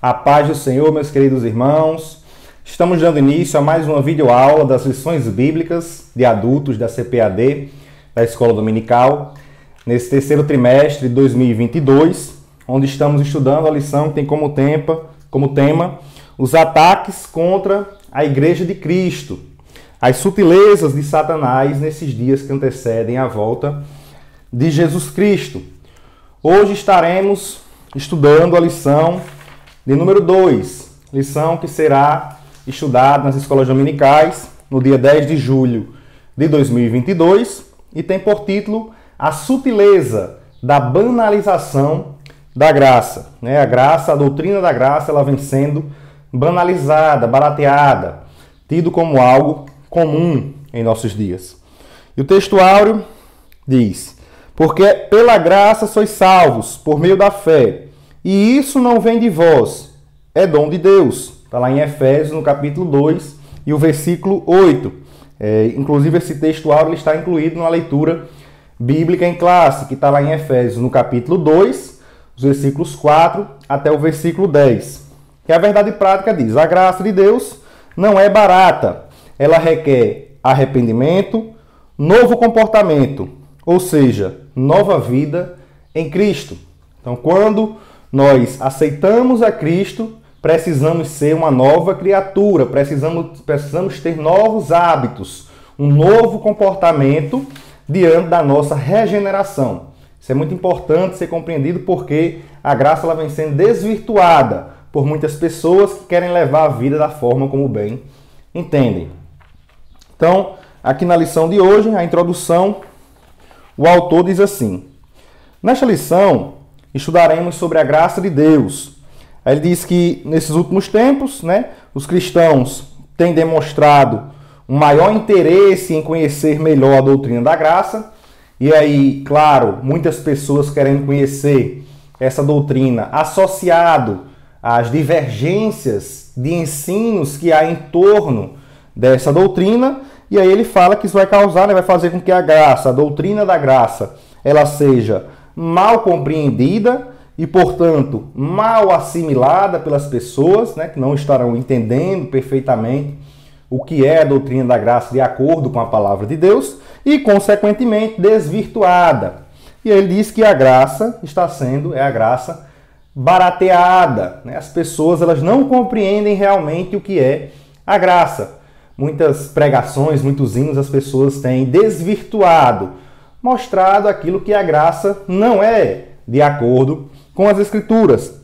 A paz do Senhor, meus queridos irmãos. Estamos dando início a mais uma videoaula das lições bíblicas de adultos da CPAD, da Escola Dominical, nesse terceiro trimestre de 2022, onde estamos estudando a lição que tem como tema os ataques contra a Igreja de Cristo, as sutilezas de Satanás nesses dias que antecedem a volta de Jesus Cristo. Hoje estaremos estudando a lição de número 2, lição que será estudada nas escolas dominicais no dia 10 de julho de 2022 e tem por título A Sutileza da Banalização da Graça. A graça, a doutrina da graça, ela vem sendo banalizada, barateada, tido como algo comum em nossos dias. E o texto áureo diz: porque pela graça sois salvos, por meio da fé, e isso não vem de vós, é dom de Deus. Está lá em Efésios, no capítulo 2, e o versículo 8. Inclusive, esse texto áureo está incluído na leitura bíblica em classe, que está lá em Efésios, no capítulo 2, os versículos 4 até o versículo 10. E a verdade prática diz: a graça de Deus não é barata, ela requer arrependimento, novo comportamento, ou seja, nova vida em Cristo. Então, quando nós aceitamos a Cristo, precisamos ser uma nova criatura, precisamos ter novos hábitos, um novo comportamento diante da nossa regeneração. Isso é muito importante ser compreendido porque a graça ela vem sendo desvirtuada por muitas pessoas que querem levar a vida da forma como bem entendem. Então, aqui na lição de hoje, a introdução, o autor diz assim: nesta lição, estudaremos sobre a graça de Deus. Ele diz que nesses últimos tempos, os cristãos têm demonstrado um maior interesse em conhecer melhor a doutrina da graça. E aí, claro, muitas pessoas querem conhecer essa doutrina associado às divergências de ensinos que há em torno dessa doutrina. E aí ele fala que isso vai causar, vai fazer com que a graça, a doutrina da graça, ela seja mal compreendida e, portanto, mal assimilada pelas pessoas, que não estarão entendendo perfeitamente o que é a doutrina da graça de acordo com a palavra de Deus e, consequentemente, desvirtuada. E ele diz que a graça está sendo, a graça barateada. As pessoas elas não compreendem realmente o que é a graça. Muitas pregações, muitos hinos, as pessoas têm desvirtuado, mostrado aquilo que a graça não é de acordo com as Escrituras.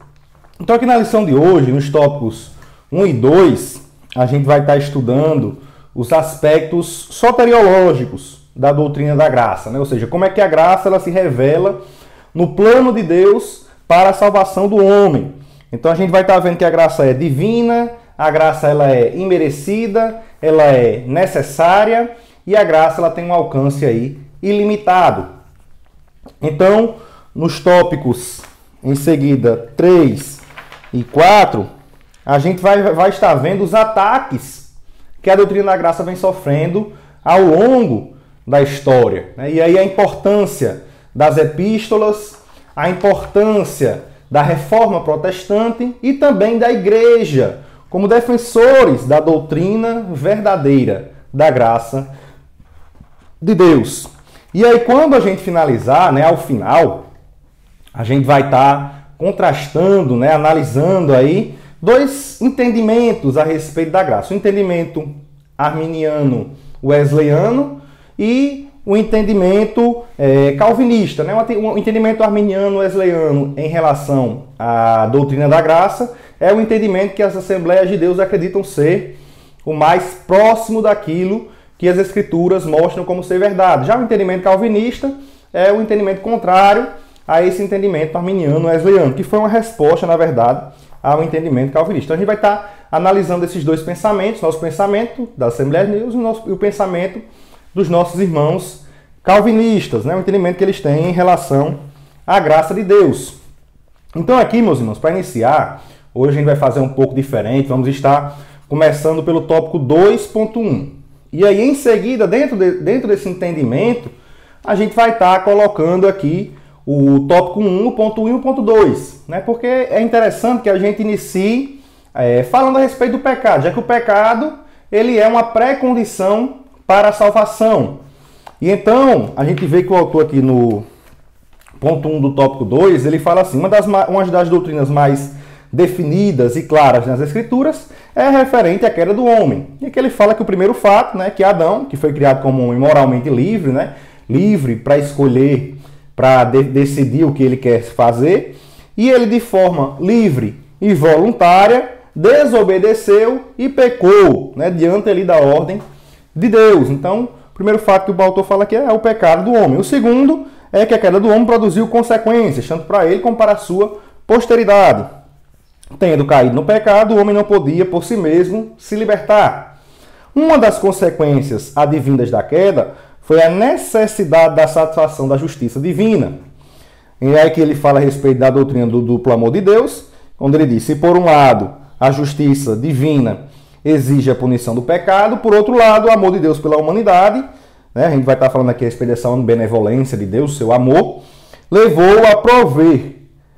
Então aqui na lição de hoje, nos tópicos 1 e 2, a gente vai estar estudando os aspectos soteriológicos da doutrina da graça, ou seja, como é que a graça ela se revela no plano de Deus para a salvação do homem. Então a gente vai estar vendo que a graça é divina, a graça ela é imerecida, ela é necessária e a graça ela tem um alcance aí ilimitado. Então, nos tópicos em seguida 3 e 4, a gente vai estar vendo os ataques que a doutrina da graça vem sofrendo ao longo da história. E aí a importância das epístolas, a importância da reforma protestante e também da igreja como defensores da doutrina verdadeira da graça de Deus. E aí quando a gente finalizar, ao final, a gente vai estar contrastando, analisando aí dois entendimentos a respeito da graça. O entendimento arminiano wesleyano e o entendimento calvinista. O entendimento arminiano wesleyano em relação à doutrina da graça é o entendimento que as Assembleias de Deus acreditam ser o mais próximo daquilo que as Escrituras mostram como ser verdade. Já o entendimento calvinista é o entendimento contrário a esse entendimento arminiano wesleyano, que foi uma resposta, na verdade, ao entendimento calvinista. Então a gente vai estar analisando esses dois pensamentos, nosso pensamento da Assembleia de Deus e o pensamento dos nossos irmãos calvinistas, o entendimento que eles têm em relação à graça de Deus. Então aqui, meus irmãos, para iniciar, hoje a gente vai fazer um pouco diferente, vamos estar começando pelo tópico 2.1. E aí, em seguida, dentro desse entendimento, a gente vai estar colocando aqui o tópico 1, o ponto 1 e o ponto 2, né? Porque é interessante que a gente inicie falando a respeito do pecado, já que o pecado ele é uma pré-condição para a salvação. E então, a gente vê que o autor aqui no ponto 1 do tópico 2, ele fala assim, uma das doutrinas mais definidas e claras nas Escrituras é referente à queda do homem. E aqui ele fala que o primeiro fato, né, que Adão, que foi criado como um homem moralmente livre, né, livre para escolher, para decidir o que ele quer fazer, e ele de forma livre e voluntária desobedeceu e pecou, né, diante ali da ordem de Deus. Então, o primeiro fato que o autor fala aqui é o pecado do homem. O segundo é que a queda do homem produziu consequências, tanto para ele como para a sua posteridade. Tendo caído no pecado, o homem não podia por si mesmo se libertar. Uma das consequências advindas da queda foi a necessidade da satisfação da justiça divina. E é que ele fala a respeito da doutrina do duplo amor de Deus, onde ele diz, se por um lado a justiça divina exige a punição do pecado, por outro lado o amor de Deus pela humanidade, né, a gente vai estar falando aqui a respeito dessa benevolência de Deus, seu amor, levou a prover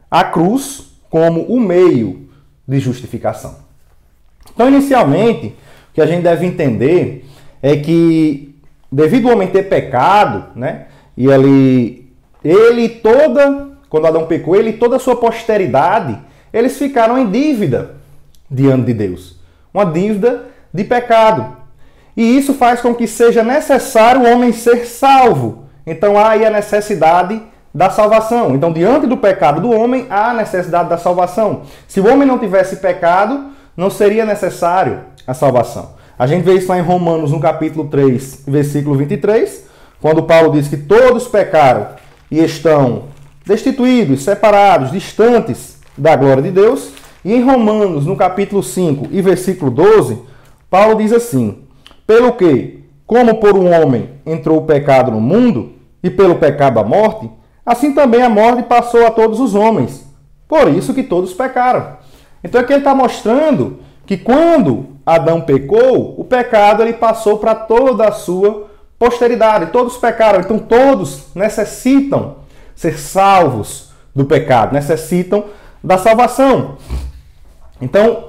a cruz como o meio de justificação. Então, inicialmente, o que a gente deve entender é que, devido ao homem ter pecado, né, e quando Adão pecou, ele e toda a sua posteridade, eles ficaram em dívida diante de Deus. Uma dívida de pecado. E isso faz com que seja necessário o homem ser salvo. Então há aí a necessidade da salvação. Então, diante do pecado do homem, há a necessidade da salvação. Se o homem não tivesse pecado, não seria necessário a salvação. A gente vê isso lá em Romanos, no capítulo 3, versículo 23, quando Paulo diz que todos pecaram e estão destituídos, separados, distantes da glória de Deus. E em Romanos, no capítulo 5 e versículo 12, Paulo diz assim, pelo que, como por um homem entrou o pecado no mundo, e pelo pecado a morte, assim também a morte passou a todos os homens. Por isso que todos pecaram. Então aqui ele está mostrando que quando Adão pecou, o pecado ele passou para toda a sua posteridade. Todos pecaram. Então todos necessitam ser salvos do pecado, necessitam da salvação. Então,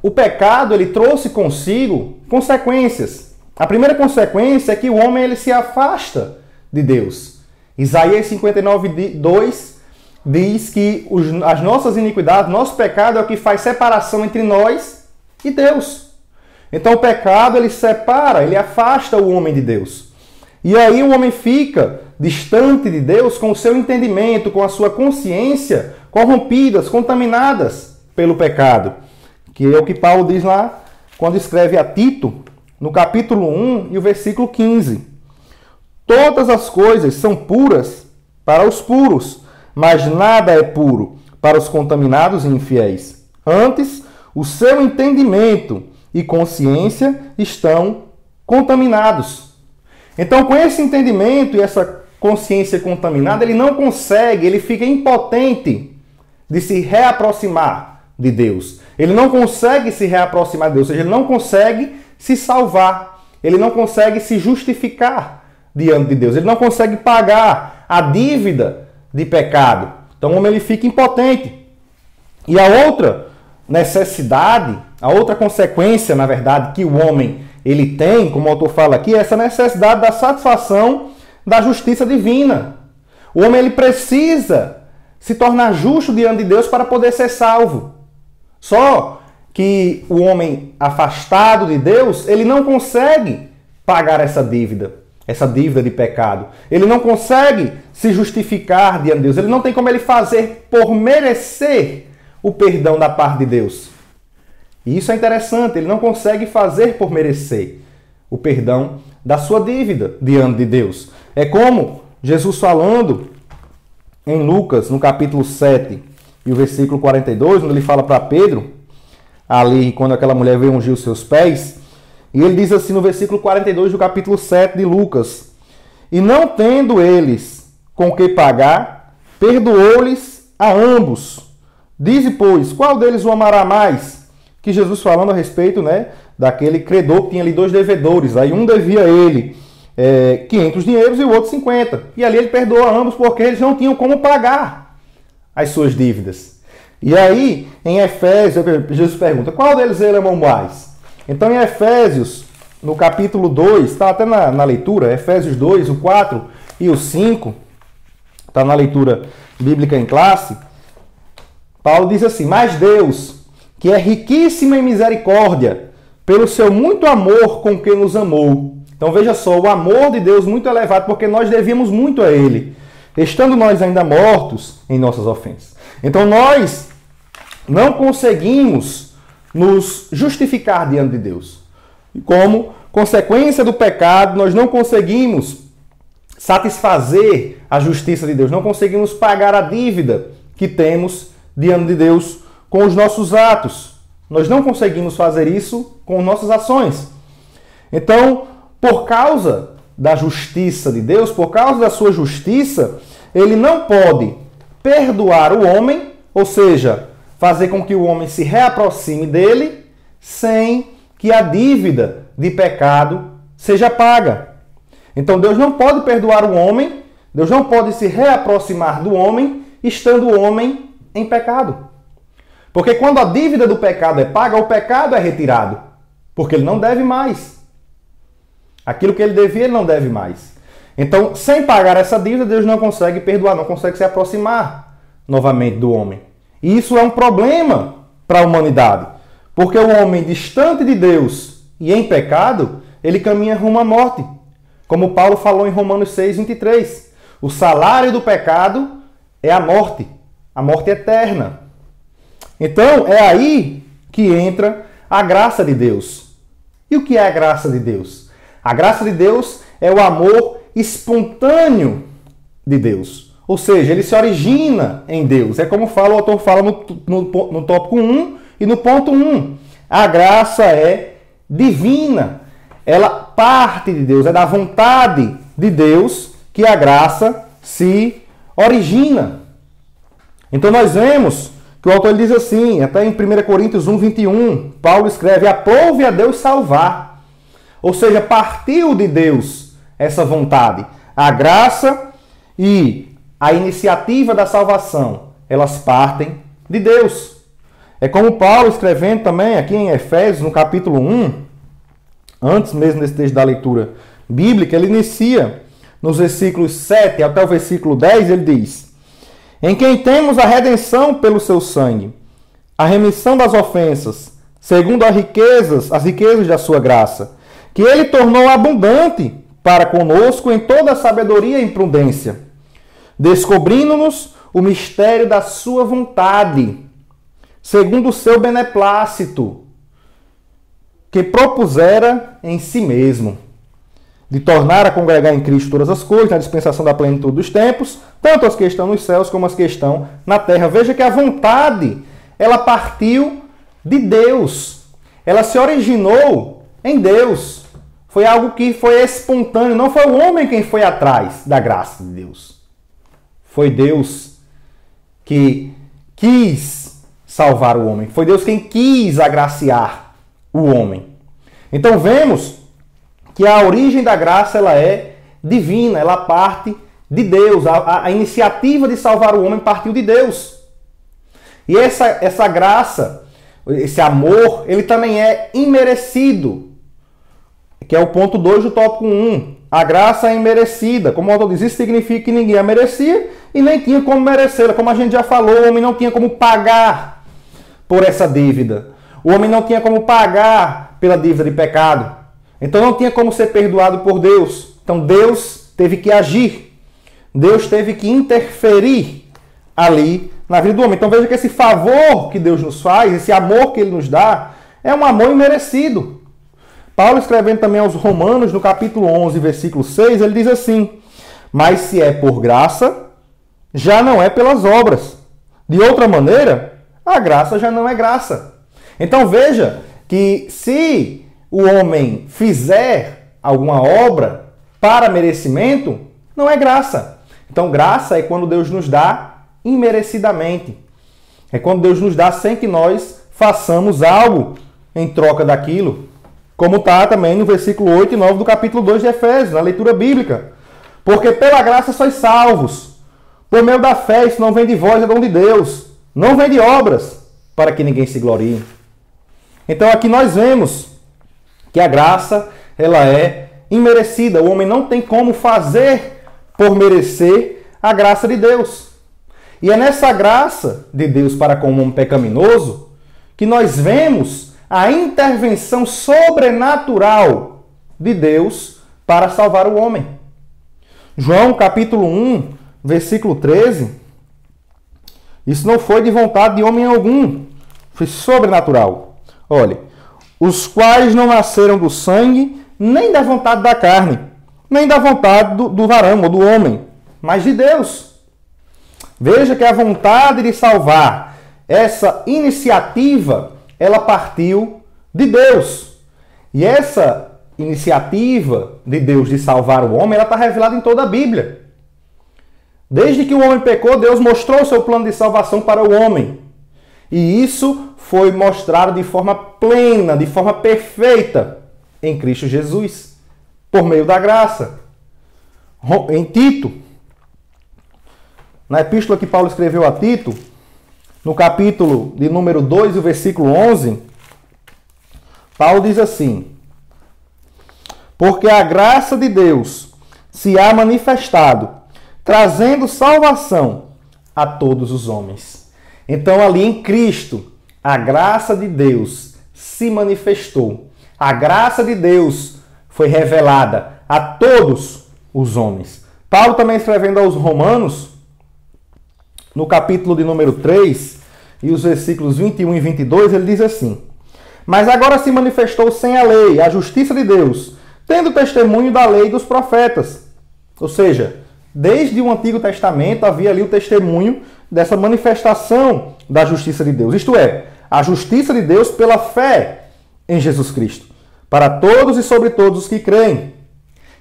o pecado ele trouxe consigo consequências. A primeira consequência é que o homem ele se afasta de Deus. Isaías 59:2 diz que as nossas iniquidades, nosso pecado é o que faz separação entre nós e Deus. Então o pecado ele separa, ele afasta o homem de Deus. E aí o homem fica distante de Deus com o seu entendimento, com a sua consciência corrompidas, contaminadas pelo pecado. Que é o que Paulo diz lá quando escreve a Tito, no capítulo 1 e o versículo 15. Todas as coisas são puras para os puros, mas nada é puro para os contaminados e infiéis. Antes, o seu entendimento e consciência estão contaminados. Então, com esse entendimento e essa consciência contaminada, ele não consegue, ele fica impotente de se reaproximar de Deus. Ele não consegue se reaproximar de Deus, ou seja, ele não consegue se salvar, ele não consegue se justificar diante de Deus, ele não consegue pagar a dívida de pecado. Então o homem ele fica impotente. E a outra necessidade, a outra consequência, na verdade, que o homem ele tem, como o autor fala aqui, é essa necessidade da satisfação da justiça divina. O homem ele precisa se tornar justo diante de Deus para poder ser salvo. Só que o homem afastado de Deus, ele não consegue pagar essa dívida de pecado. Ele não consegue se justificar diante de Deus. Ele não tem como ele fazer por merecer o perdão da parte de Deus. E isso é interessante, ele não consegue fazer por merecer o perdão da sua dívida diante de Deus. É como Jesus falando em Lucas, no capítulo 7 e o versículo 42, onde ele fala para Pedro, ali quando aquela mulher veio ungir os seus pés, e ele diz assim no versículo 42 do capítulo 7 de Lucas, e não tendo eles com que pagar, perdoou-lhes a ambos. Dize, pois, qual deles o amará mais? Que Jesus falando a respeito, né, daquele credor que tinha ali dois devedores. Aí um devia a ele 500 dinheiros e o outro 50. E ali ele perdoa ambos porque eles não tinham como pagar as suas dívidas. E aí, em Efésios, Jesus pergunta, qual deles ele amou mais? Então, em Efésios, no capítulo 2, está até na leitura, Efésios 2, o 4 e o 5, está na leitura bíblica em classe, Paulo diz assim, mas Deus, que é riquíssimo em misericórdia, pelo seu muito amor com que nos amou. Então veja só, o amor de Deus muito elevado, porque nós devíamos muito a Ele, estando nós ainda mortos em nossas ofensas. Então nós não conseguimos nos justificar diante de Deus. E como consequência do pecado, nós não conseguimos satisfazer a justiça de Deus, não conseguimos pagar a dívida que temos diante de Deus com os nossos atos. Nós não conseguimos fazer isso com nossas ações. Então, por causa da justiça de Deus, por causa da sua justiça, ele não pode perdoar o homem, ou seja, fazer com que o homem se reaproxime dele, sem que a dívida de pecado seja paga. Então Deus não pode perdoar o homem, Deus não pode se reaproximar do homem, estando o homem em pecado. Porque quando a dívida do pecado é paga, o pecado é retirado, porque ele não deve mais. Aquilo que ele devia, ele não deve mais. Então, sem pagar essa dívida, Deus não consegue perdoar, não consegue se aproximar novamente do homem. E isso é um problema para a humanidade. Porque o homem distante de Deus e em pecado, ele caminha rumo à morte. Como Paulo falou em Romanos 6, 23. O salário do pecado é a morte eterna. Então, é aí que entra a graça de Deus. E o que é a graça de Deus? A graça de Deus é o amor espontâneo de Deus. Ou seja, ele se origina em Deus. É como o autor fala no tópico 1 e no ponto 1. A graça é divina. Ela parte de Deus. É da vontade de Deus que a graça se origina. Então nós vemos que o autor diz assim, até em 1 Coríntios 1, 21, Paulo escreve, aprove a Deus salvar. Ou seja, partiu de Deus essa vontade. A graça e a iniciativa da salvação, elas partem de Deus. É como Paulo escrevendo também aqui em Efésios, no capítulo 1, antes mesmo desse texto da leitura bíblica, ele inicia nos versículos 7 até o versículo 10, ele diz, em quem temos a redenção pelo seu sangue, a remissão das ofensas, segundo as riquezas da sua graça, que ele tornou abundante para conosco em toda a sabedoria e prudência, descobrindo-nos o mistério da sua vontade, segundo o seu beneplácito, que propusera em si mesmo, de tornar a congregar em Cristo todas as coisas, na dispensação da plenitude dos tempos, tanto as que estão nos céus como as que estão na terra. Veja que a vontade, ela partiu de Deus. Ela se originou em Deus. Foi algo que foi espontâneo. Não foi o homem quem foi atrás da graça de Deus. Foi Deus que quis salvar o homem. Foi Deus quem quis agraciar o homem. Então vemos que a origem da graça ela é divina, ela parte de Deus. A iniciativa de salvar o homem partiu de Deus. E essa graça, esse amor, ele também é imerecido, que é o ponto 2 do tópico 1. A graça é imerecida. Como o autor diz, isso significa que ninguém a merecia e nem tinha como merecê-la. Como a gente já falou, o homem não tinha como pagar por essa dívida. O homem não tinha como pagar pela dívida de pecado. Então não tinha como ser perdoado por Deus. Então Deus teve que agir. Deus teve que interferir ali na vida do homem. Então veja que esse favor que Deus nos faz, esse amor que Ele nos dá, é um amor imerecido. Paulo escrevendo também aos Romanos, no capítulo 11, versículo 6, ele diz assim, mas se é por graça, já não é pelas obras. De outra maneira, a graça já não é graça. Então veja que se o homem fizer alguma obra para merecimento, não é graça. Então, graça é quando Deus nos dá imerecidamente. É quando Deus nos dá sem que nós façamos algo em troca daquilo. como está também no versículo 8 e 9 do capítulo 2 de Efésios, na leitura bíblica. Porque pela graça sois salvos, por meio da fé, isso não vem de vós, é dom de Deus, não vem de obras, para que ninguém se glorie. Então aqui nós vemos que a graça, ela é imerecida. O homem não tem como fazer por merecer a graça de Deus. E é nessa graça de Deus para com o homem pecaminoso que nós vemos a intervenção sobrenatural de Deus para salvar o homem. João capítulo 1, versículo 13. Isso não foi de vontade de homem algum, foi sobrenatural. Olha, os quais não nasceram do sangue, nem da vontade da carne, nem da vontade do varão ou do homem, mas de Deus. Veja que a vontade de salvar, essa iniciativa, ela partiu de Deus. E essa iniciativa de Deus de salvar o homem, ela está revelada em toda a Bíblia. Desde que o homem pecou, Deus mostrou o seu plano de salvação para o homem. E isso foi mostrado de forma plena, de forma perfeita em Cristo Jesus, por meio da graça. Em Tito, na epístola que Paulo escreveu a Tito, no capítulo de número 2, o versículo 11, Paulo diz assim: porque a graça de Deus se há manifestado, trazendo salvação a todos os homens. Então, ali em Cristo, a graça de Deus se manifestou. A graça de Deus foi revelada a todos os homens. Paulo também escrevendo aos Romanos, no capítulo de número 3, e os versículos 21 e 22, ele diz assim: mas agora se manifestou sem a lei a justiça de Deus, tendo testemunho da lei e dos profetas. Ou seja, desde o Antigo Testamento havia ali o testemunho dessa manifestação da justiça de Deus. Isto é, a justiça de Deus pela fé em Jesus Cristo, para todos e sobre todos os que creem.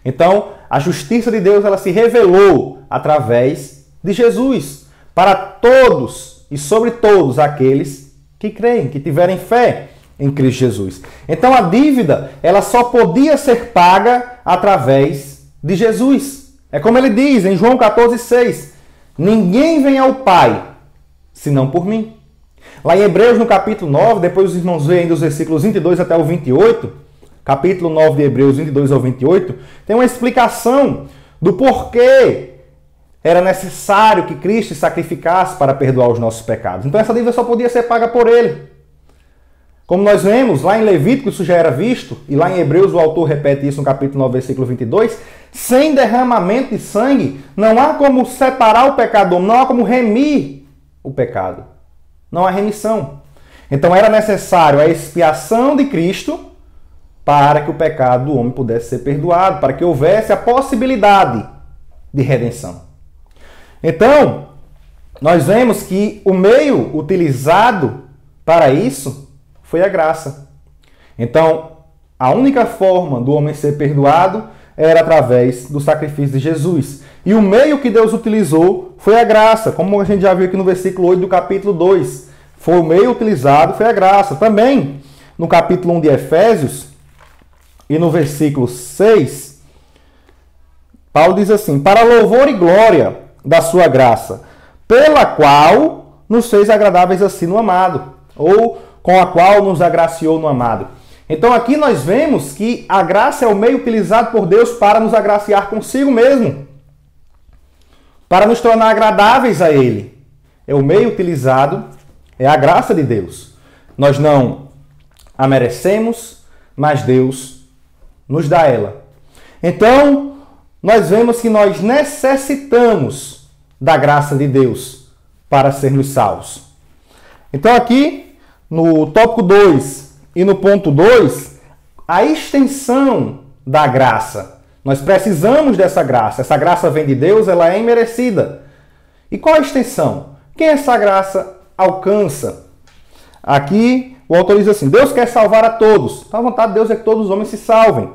Então, a justiça de Deus, ela se revelou através de Jesus, para todos e sobre todos aqueles que creem, que tiverem fé em Cristo Jesus. Então, a dívida, ela só podia ser paga através de Jesus. É como ele diz em João 14,6: ninguém vem ao Pai, senão por mim. Lá em Hebreus, no capítulo 9, depois os irmãos veem dos versículos 22 até o 28, capítulo 9 de Hebreus, 22 ao 28, tem uma explicação do porquê era necessário que Cristo se sacrificasse para perdoar os nossos pecados. Então essa dívida só podia ser paga por Ele. Como nós vemos, lá em Levítico isso já era visto, e lá em Hebreus o autor repete isso no capítulo 9, versículo 22, sem derramamento de sangue, não há como separar o pecador, não há como remir o pecado. Não há remissão. Então era necessário a expiação de Cristo para que o pecado do homem pudesse ser perdoado, para que houvesse a possibilidade de redenção. Então, nós vemos que o meio utilizado para isso foi a graça. Então, a única forma do homem ser perdoado era através do sacrifício de Jesus. E o meio que Deus utilizou foi a graça, como a gente já viu aqui no versículo 8 do capítulo 2. Foi o meio utilizado, foi a graça. Também, no capítulo 1 de Efésios, e no versículo 6, Paulo diz assim: para louvor e glória da sua graça, pela qual nos fez agradáveis assim no amado, ou com a qual nos agraciou no amado. Então aqui nós vemos que a graça é o meio utilizado por Deus para nos agraciar consigo mesmo, para nos tornar agradáveis a Ele. É o meio utilizado, é a graça de Deus. Nós não a merecemos, mas Deus nos dá ela. Então, nós vemos que nós necessitamos da graça de Deus para sermos salvos. Então aqui, no tópico 2 e no ponto 2, a extensão da graça. Nós precisamos dessa graça. Essa graça vem de Deus, ela é imerecida. E qual a extensão? Quem essa graça alcança? Aqui o autor diz assim: Deus quer salvar a todos. Então a vontade de Deus é que todos os homens se salvem.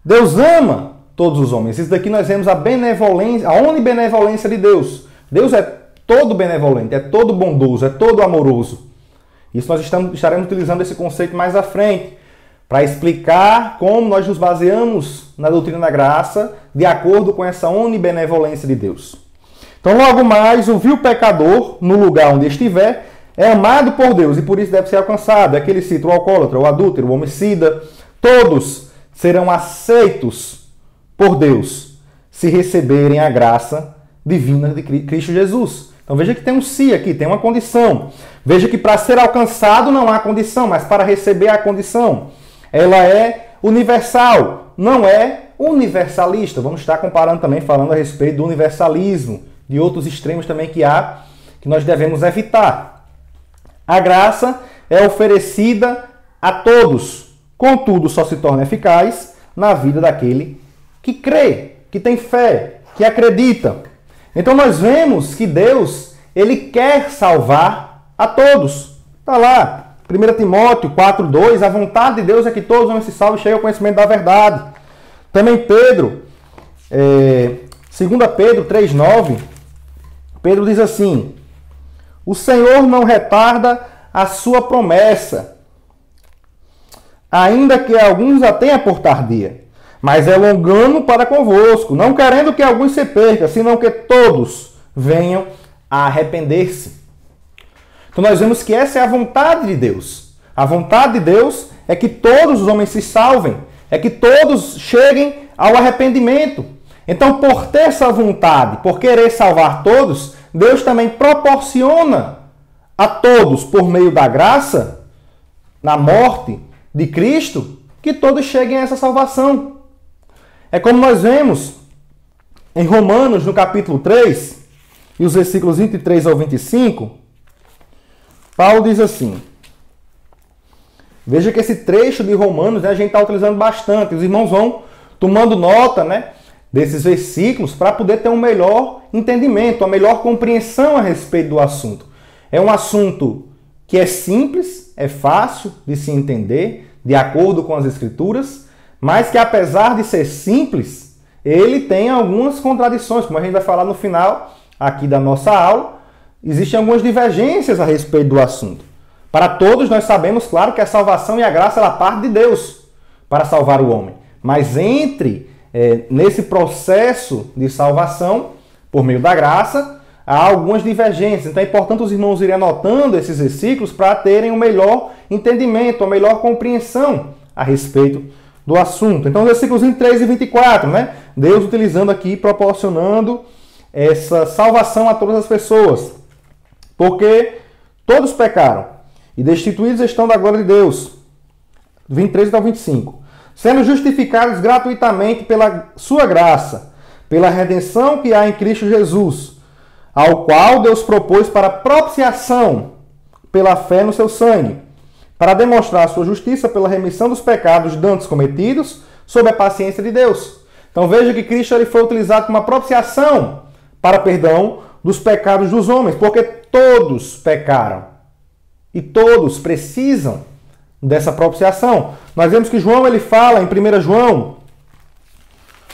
Deus ama todos os homens. Isso daqui nós vemos a benevolência, a onibenevolência de Deus. Deus é todo benevolente, é todo bondoso, é todo amoroso. Isso nós estaremos utilizando esse conceito mais à frente. para explicar como nós nos baseamos na doutrina da graça de acordo com essa onibenevolência de Deus. Então, logo mais, o vil pecador, no lugar onde estiver, é amado por Deus e por isso deve ser alcançado. É que ele cita o alcoólatra, o adúltero, o homicida. Todos serão aceitos por Deus se receberem a graça divina de Cristo Jesus. Então veja que tem um se aqui, tem uma condição. Veja que para ser alcançado não há condição, mas para receber há condição. Ela é universal, não é universalista. Vamos estar comparando também, falando a respeito do universalismo, de outros extremos também que há, que nós devemos evitar. A graça é oferecida a todos, contudo só se torna eficaz na vida daquele que crê, que tem fé, que acredita. Então nós vemos que Deus, ele quer salvar a todos. Está lá, 1 Timóteo 4:2, a vontade de Deus é que todos homens se salvem e cheguem ao conhecimento da verdade. Também Pedro, 2 Pedro 3:9, Pedro diz assim: o Senhor não retarda a sua promessa, ainda que alguns a tenham por tardia, mas é longano para convosco, não querendo que alguns se percam, senão que todos venham a arrepender-se. Então nós vemos que essa é a vontade de Deus. A vontade de Deus é que todos os homens se salvem, é que todos cheguem ao arrependimento. Então, por ter essa vontade, por querer salvar todos, Deus também proporciona a todos, por meio da graça, na morte de Cristo, que todos cheguem a essa salvação. É como nós vemos em Romanos, no capítulo 3, e os versículos 23 ao 25, Paulo diz assim, veja que esse trecho de Romanos, a gente está utilizando bastante, os irmãos vão tomando nota, desses versículos para poder ter um melhor entendimento, uma melhor compreensão a respeito do assunto. É um assunto que é simples, é fácil de se entender, de acordo com as Escrituras, mas que apesar de ser simples, ele tem algumas contradições, como a gente vai falar no final aqui da nossa aula, existem algumas divergências a respeito do assunto. Para todos nós sabemos, claro, que a salvação e a graça ela parte de Deus para salvar o homem. Mas nesse processo de salvação, por meio da graça, há algumas divergências. Então é importante os irmãos irem anotando esses versículos para terem um melhor entendimento, uma melhor compreensão a respeito do assunto. Então, versículos 23 e 24, Deus utilizando aqui, proporcionando essa salvação a todas as pessoas. Porque todos pecaram e destituídos estão da glória de Deus. 23 ao 25. Sendo justificados gratuitamente pela sua graça, pela redenção que há em Cristo Jesus, ao qual Deus propôs para propiciação pela fé no seu sangue, para demonstrar a sua justiça pela remissão dos pecados dantes cometidos sob a paciência de Deus. Então veja que Cristo ele foi utilizado como uma propiciação para perdão dos pecados dos homens, porque todos pecaram e todos precisam dessa propiciação. Nós vemos que João ele fala em 1 João,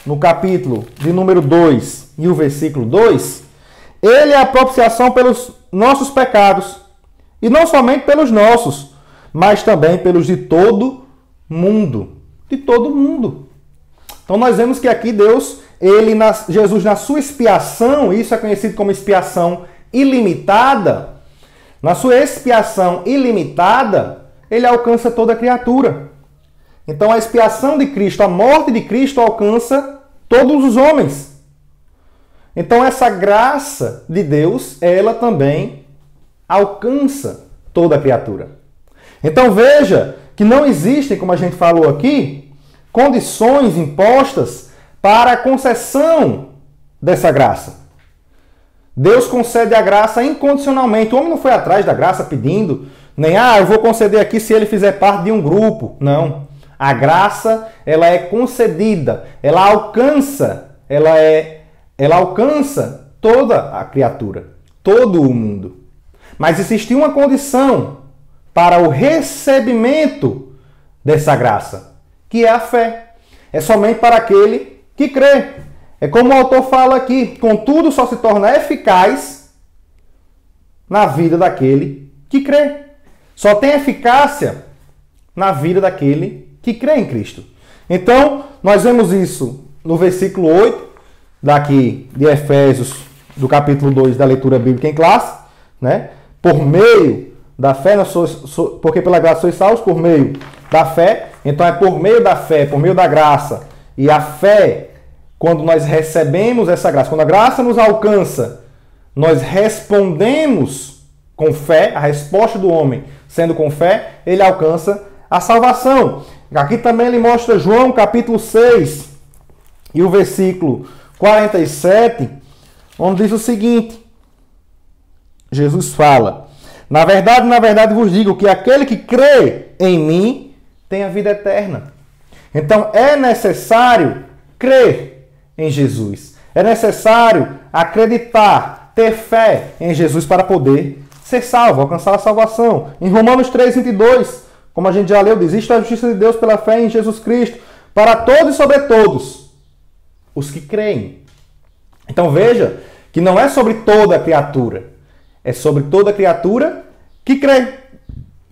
no capítulo de número 2 e o versículo 2, ele é a propiciação pelos nossos pecados, e não somente pelos nossos, mas também pelos de todo mundo. De todo mundo. Então nós vemos que aqui Deus, Jesus na sua expiação, isso é conhecido como expiação ilimitada, na sua expiação ilimitada, ele alcança toda a criatura. Então a expiação de Cristo, a morte de Cristo alcança todos os homens. Então essa graça de Deus, ela também alcança toda a criatura. Então veja que não existem, como a gente falou aqui, condições impostas para a concessão dessa graça. Deus concede a graça incondicionalmente. O homem não foi atrás da graça pedindo, nem, eu vou conceder aqui se ele fizer parte de um grupo. Não. A graça, ela é concedida, ela alcança toda a criatura, todo o mundo. Mas existe uma condição para o recebimento dessa graça, que é a fé. É somente para aquele que crê. É como o autor fala aqui, contudo só se torna eficaz na vida daquele que crê. Só tem eficácia na vida daquele que crê em Cristo. Então, nós vemos isso no versículo 8, daqui de Efésios, do capítulo 2 da leitura bíblica em classe, né? Por meio da fé, porque pela graça sois salvos por meio da fé. Então é por meio da fé, por meio da graça. E a fé, quando nós recebemos essa graça, quando a graça nos alcança, nós respondemos com fé, a resposta do homem sendo com fé, ele alcança a salvação. Aqui também ele mostra João capítulo 6 e o versículo 47, onde diz o seguinte: Jesus fala: na verdade vos digo que aquele que crê em mim tem a vida eterna. Então é necessário crer em Jesus. É necessário acreditar, ter fé em Jesus para poder ser salvo, alcançar a salvação. Em Romanos 3:22, como a gente já leu, diz: isto é a justiça de Deus pela fé em Jesus Cristo, para todos e sobre todos os que creem. Então veja que não é sobre toda a criatura, é sobre toda a criatura que crê.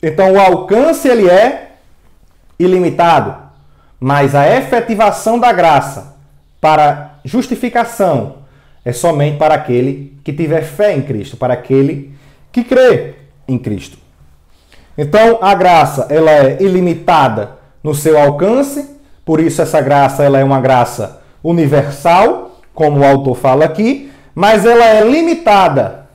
Então o alcance ele é ilimitado, mas a efetivação da graça para justificação é somente para aquele que tiver fé em Cristo, para aquele que crê em Cristo. Então a graça ela é ilimitada no seu alcance, por isso essa graça ela é uma graça universal, como o autor fala aqui, mas ela é limitada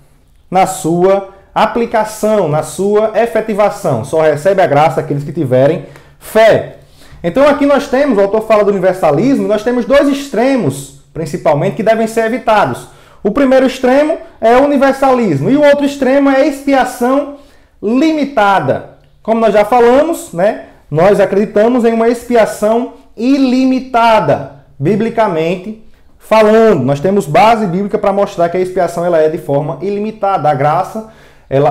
na sua aplicação, na sua efetivação. Só recebe a graça aqueles que tiverem fé. Então aqui nós temos, o autor fala do universalismo, nós temos dois extremos, principalmente, que devem ser evitados. O primeiro extremo é o universalismo e o outro extremo é a expiação limitada. Como nós já falamos, né, nós acreditamos em uma expiação ilimitada, biblicamente falando. Nós temos base bíblica para mostrar que a expiação ela é de forma ilimitada. A graça,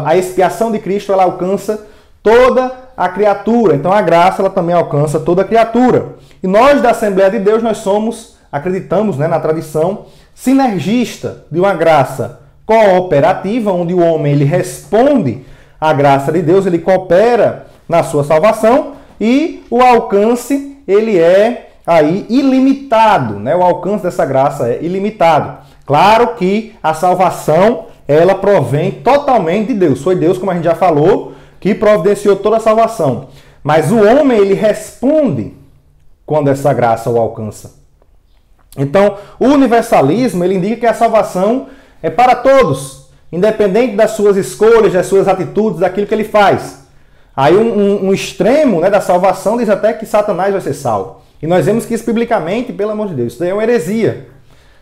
a expiação de Cristo, ela alcança toda a criatura. Então a graça ela também alcança toda a criatura. E nós da Assembleia de Deus, nós acreditamos, né, na tradição sinergista de uma graça cooperativa, onde o homem ele responde à graça de Deus, ele coopera na sua salvação e o alcance ele é aí ilimitado, né? O alcance dessa graça é ilimitado. Claro que a salvação ela provém totalmente de Deus. Foi Deus, como a gente já falou, que providenciou toda a salvação. Mas o homem ele responde quando essa graça o alcança. Então, o universalismo ele indica que a salvação é para todos, independente das suas escolhas, das suas atitudes, daquilo que ele faz. Aí um extremo, né, da salvação diz até que Satanás vai ser salvo. E nós vemos que isso biblicamente, pelo amor de Deus, isso daí é uma heresia.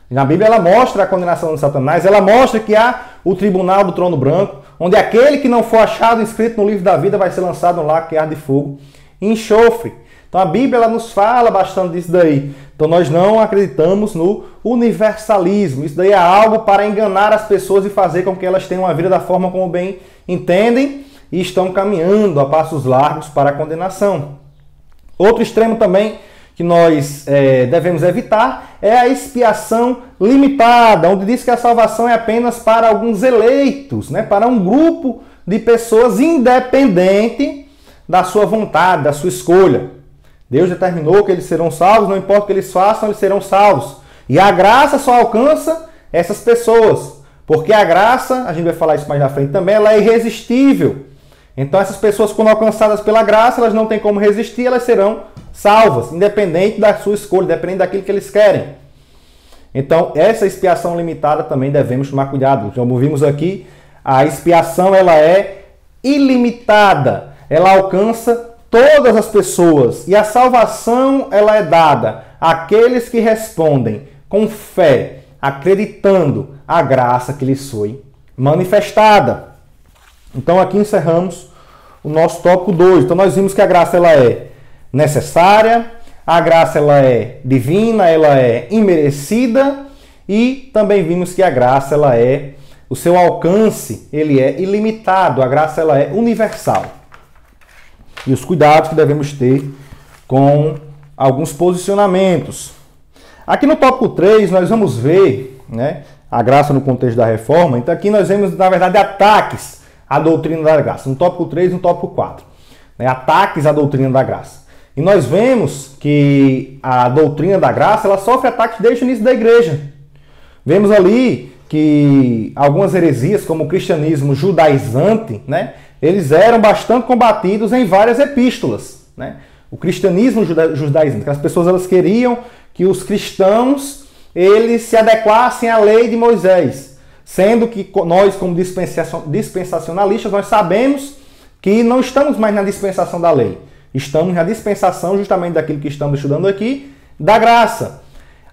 Na Bíblia ela mostra a condenação de Satanás, ela mostra que há o tribunal do trono branco, onde aquele que não for achado inscrito no livro da vida vai ser lançado no lago que arde de fogo e enxofre. Então a Bíblia ela nos fala bastante disso daí. Então nós não acreditamos no universalismo. Isso daí é algo para enganar as pessoas e fazer com que elas tenham uma vida da forma como bem entendem e estão caminhando a passos largos para a condenação. Outro extremo também que nós devemos evitar é a expiação limitada, onde diz que a salvação é apenas para alguns eleitos, né? Para um grupo de pessoas independente da sua vontade, da sua escolha. Deus determinou que eles serão salvos, não importa o que eles façam, eles serão salvos. E a graça só alcança essas pessoas, porque a graça, a gente vai falar isso mais na frente também, ela é irresistível. Então essas pessoas, quando alcançadas pela graça, elas não têm como resistir, elas serão salvas, independente da sua escolha, independente daquilo que eles querem. Então essa expiação limitada também devemos tomar cuidado. Como vimos aqui, a expiação ela é ilimitada, ela alcança todas as pessoas e a salvação ela é dada àqueles que respondem com fé, acreditando a graça que lhes foi manifestada. Então aqui encerramos o nosso tópico 2. Então nós vimos que a graça ela é necessária, a graça ela é divina, ela é imerecida e também vimos que a graça ela é, o seu alcance ele é ilimitado, a graça ela é universal. E os cuidados que devemos ter com alguns posicionamentos. Aqui no tópico 3 nós vamos ver, né, a graça no contexto da reforma. Então aqui nós vemos, na verdade, ataques à doutrina da graça. No tópico 3 e no tópico 4. Né, ataques à doutrina da graça. E nós vemos que a doutrina da graça ela sofre ataques desde o início da igreja. Vemos ali que algumas heresias, como o cristianismo judaizante, né, eles eram bastante combatidos em várias epístolas. Né? O cristianismo judaizante, que as pessoas elas queriam que os cristãos eles se adequassem à lei de Moisés, sendo que nós, como dispensacionalistas, nós sabemos que não estamos mais na dispensação da lei. Estamos na dispensação justamente daquilo que estamos estudando aqui, da graça.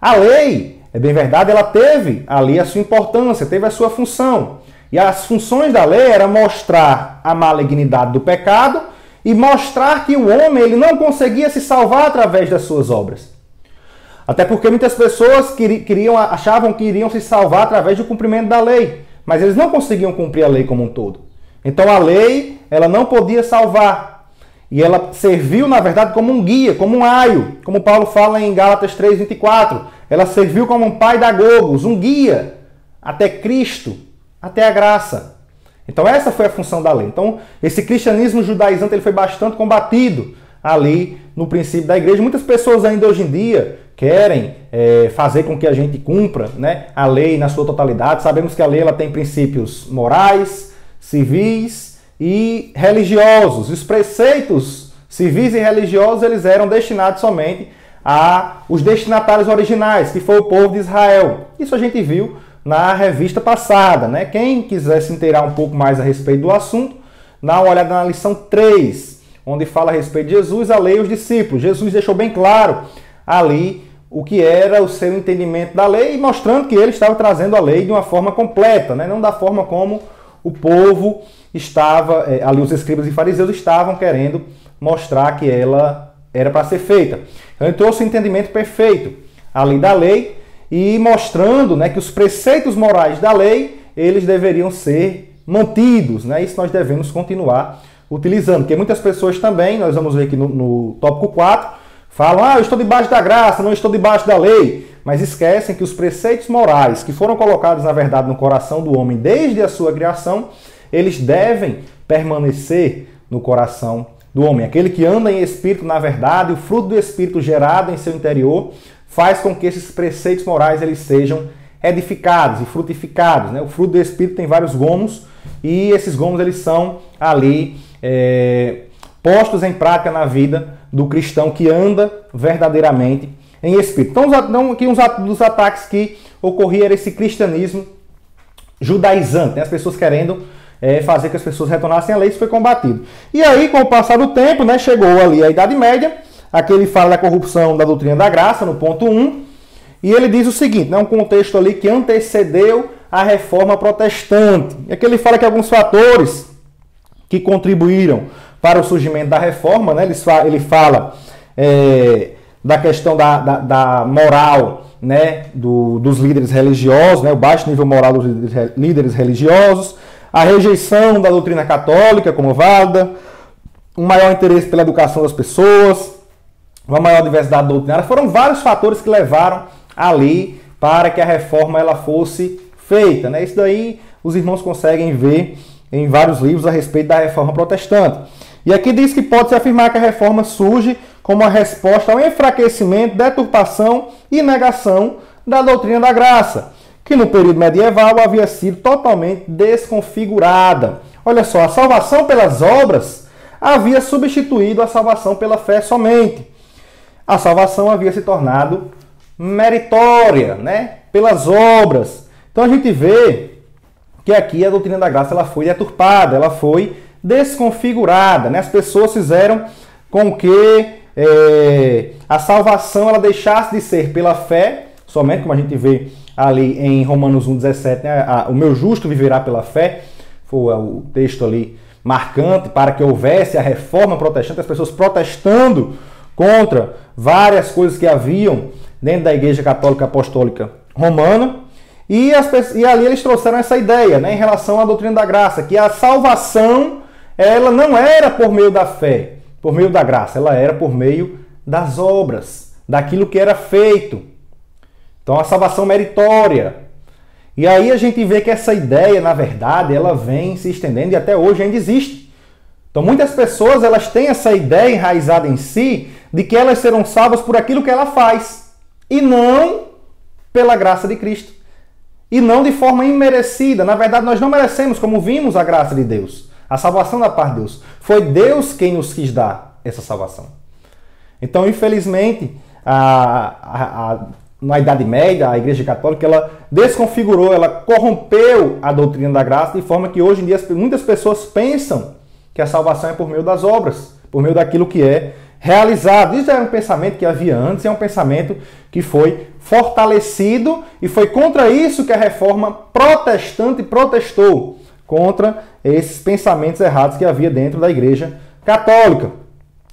A lei, é bem verdade, ela teve ali a sua importância, teve a sua função. E as funções da lei eram mostrar a malignidade do pecado e mostrar que o homem ele não conseguia se salvar através das suas obras. Até porque muitas pessoas achavam que iriam se salvar através do cumprimento da lei, mas eles não conseguiam cumprir a lei como um todo. Então a lei ela não podia salvar. E ela serviu, na verdade, como um guia, como um aio, como Paulo fala em Gálatas 3:24. Ela serviu como um pedagogos, um guia até Cristo, até a graça. Então essa foi a função da lei. Então esse cristianismo judaizante ele foi bastante combatido ali no princípio da igreja. Muitas pessoas ainda hoje em dia querem fazer com que a gente cumpra, né, a lei na sua totalidade. Sabemos que a lei ela tem princípios morais, civis e religiosos. Os preceitos civis e religiosos eles eram destinados somente aos destinatários originais, que foi o povo de Israel. Isso a gente viu na revista passada. Né? Quem quiser se inteirar um pouco mais a respeito do assunto, dá uma olhada na lição 3, onde fala a respeito de Jesus, a lei e os discípulos. Jesus deixou bem claro ali o que era o seu entendimento da lei, mostrando que ele estava trazendo a lei de uma forma completa, né? Não da forma como o povo estava, ali os escribas e fariseus estavam querendo mostrar que ela era para ser feita. Então ele trouxe o entendimento perfeito ali da lei e mostrando, né, que os preceitos morais da lei eles deveriam ser mantidos, né? Isso nós devemos continuar utilizando, porque muitas pessoas também, nós vamos ver aqui no tópico 4, falam, eu estou debaixo da graça, não estou debaixo da lei, mas esquecem que os preceitos morais que foram colocados, na verdade, no coração do homem desde a sua criação, eles devem permanecer no coração do homem. Aquele que anda em espírito, na verdade, o fruto do espírito gerado em seu interior, faz com que esses preceitos morais eles sejam edificados e frutificados. Né? O fruto do espírito tem vários gomos e esses gomos eles são ali postos em prática na vida do cristão que anda verdadeiramente em espírito. Então, aqui uns dos ataques que ocorriam era esse cristianismo judaizante, né? As pessoas querendo fazer que as pessoas retornassem à lei, isso foi combatido. E aí, com o passar do tempo, né, chegou ali a Idade Média, aqui ele fala da corrupção da doutrina da graça, no ponto 1, e ele diz o seguinte, né, um contexto ali que antecedeu a reforma protestante. E aqui ele fala que alguns fatores que contribuíram para o surgimento da reforma, né, ele fala da questão da moral, né, dos líderes religiosos, né, o baixo nível moral dos líderes religiosos, a rejeição da doutrina católica como válida, um maior interesse pela educação das pessoas, uma maior diversidade doutrinária. Foram vários fatores que levaram ali para que a reforma ela fosse feita. Né? Isso daí os irmãos conseguem ver em vários livros a respeito da reforma protestante. E aqui diz que pode-se afirmar que a reforma surge como uma resposta ao enfraquecimento, deturpação e negação da doutrina da graça, que no período medieval havia sido totalmente desconfigurada. Olha só, a salvação pelas obras havia substituído a salvação pela fé somente. A salvação havia se tornado meritória, né, pelas obras. Então a gente vê que aqui a doutrina da graça ela foi deturpada, ela foi desconfigurada, né? As pessoas fizeram com que a salvação ela deixasse de ser pela fé, somente como a gente vê ali em Romanos 1,17, né? O meu justo viverá pela fé, foi o texto ali marcante para que houvesse a reforma protestante, as pessoas protestando contra várias coisas que haviam dentro da Igreja Católica Apostólica Romana, e ali eles trouxeram essa ideia, né, em relação à doutrina da graça, que a salvação ela não era por meio da fé, por meio da graça, ela era por meio das obras, daquilo que era feito. Então a salvação meritória. E aí a gente vê que essa ideia, na verdade, ela vem se estendendo e até hoje ainda existe. Então muitas pessoas elas têm essa ideia enraizada em si de que elas serão salvas por aquilo que ela faz, e não pela graça de Cristo. E não de forma imerecida. Na verdade, nós não merecemos, como vimos, a graça de Deus. A salvação da parte de Deus. Foi Deus quem nos quis dar essa salvação. Então, infelizmente, na Idade Média, a Igreja Católica, ela desconfigurou, ela corrompeu a doutrina da graça, de forma que hoje em dia muitas pessoas pensam que a salvação é por meio das obras, por meio daquilo que é realizado. Isso era um pensamento que havia antes, é um pensamento que foi fortalecido, e foi contra isso que a Reforma Protestante protestou, contra esses pensamentos errados que havia dentro da Igreja Católica.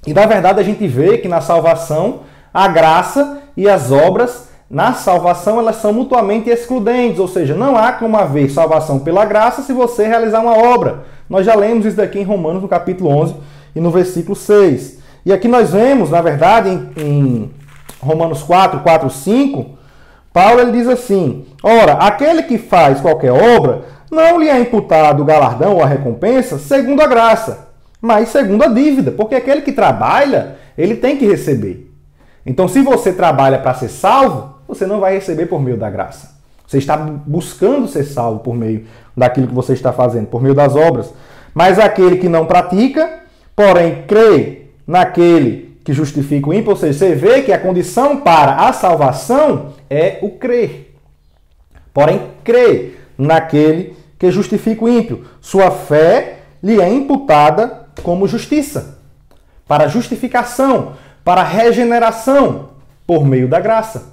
E na verdade a gente vê que na salvação a graça e as obras na salvação elas são mutuamente excludentes, ou seja, não há como haver salvação pela graça se você realizar uma obra. Nós já lemos isso daqui em Romanos no capítulo 11 e no versículo 6. E aqui nós vemos, na verdade, em Romanos 4, 5, Paulo ele diz assim: ora, aquele que faz qualquer obra, não lhe é imputado o galardão ou a recompensa segundo a graça, mas segundo a dívida, porque aquele que trabalha, ele tem que receber. Então, se você trabalha para ser salvo, você não vai receber por meio da graça. Você está buscando ser salvo por meio daquilo que você está fazendo, por meio das obras. Mas aquele que não pratica, porém crê naquele que justifica o ímpio, ou seja, você vê que a condição para a salvação é o crer. Porém, crê naquele que justifica o ímpio. Sua fé lhe é imputada como justiça, para justificação, para regeneração, por meio da graça.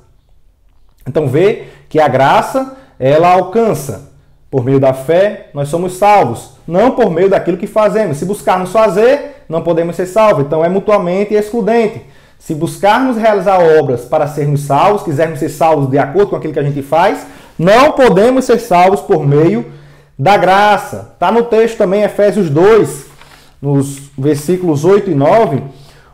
Então vê que a graça, ela alcança. Por meio da fé, nós somos salvos. Não por meio daquilo que fazemos. Se buscarmos fazer, não podemos ser salvos. Então é mutuamente excludente. Se buscarmos realizar obras para sermos salvos, quisermos ser salvos de acordo com aquilo que a gente faz, não podemos ser salvos por meio da graça. Está no texto também, Efésios 2, nos versículos 8 e 9,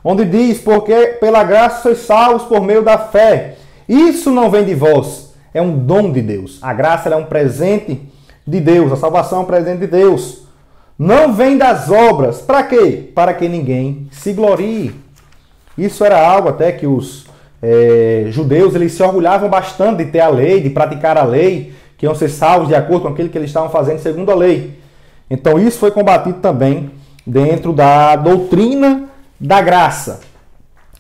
onde diz: porque pela graça sois salvos por meio da fé. Isso não vem de vós, é um dom de Deus. A graça é um presente de Deus, a salvação é um presente de Deus. Não vem das obras. Para quê? Para que ninguém se glorie. Isso era algo até que os judeus eles se orgulhavam bastante de ter a lei, de praticar a lei, que iam ser salvos de acordo com aquilo que eles estavam fazendo segundo a lei. Então isso foi combatido também dentro da doutrina da graça.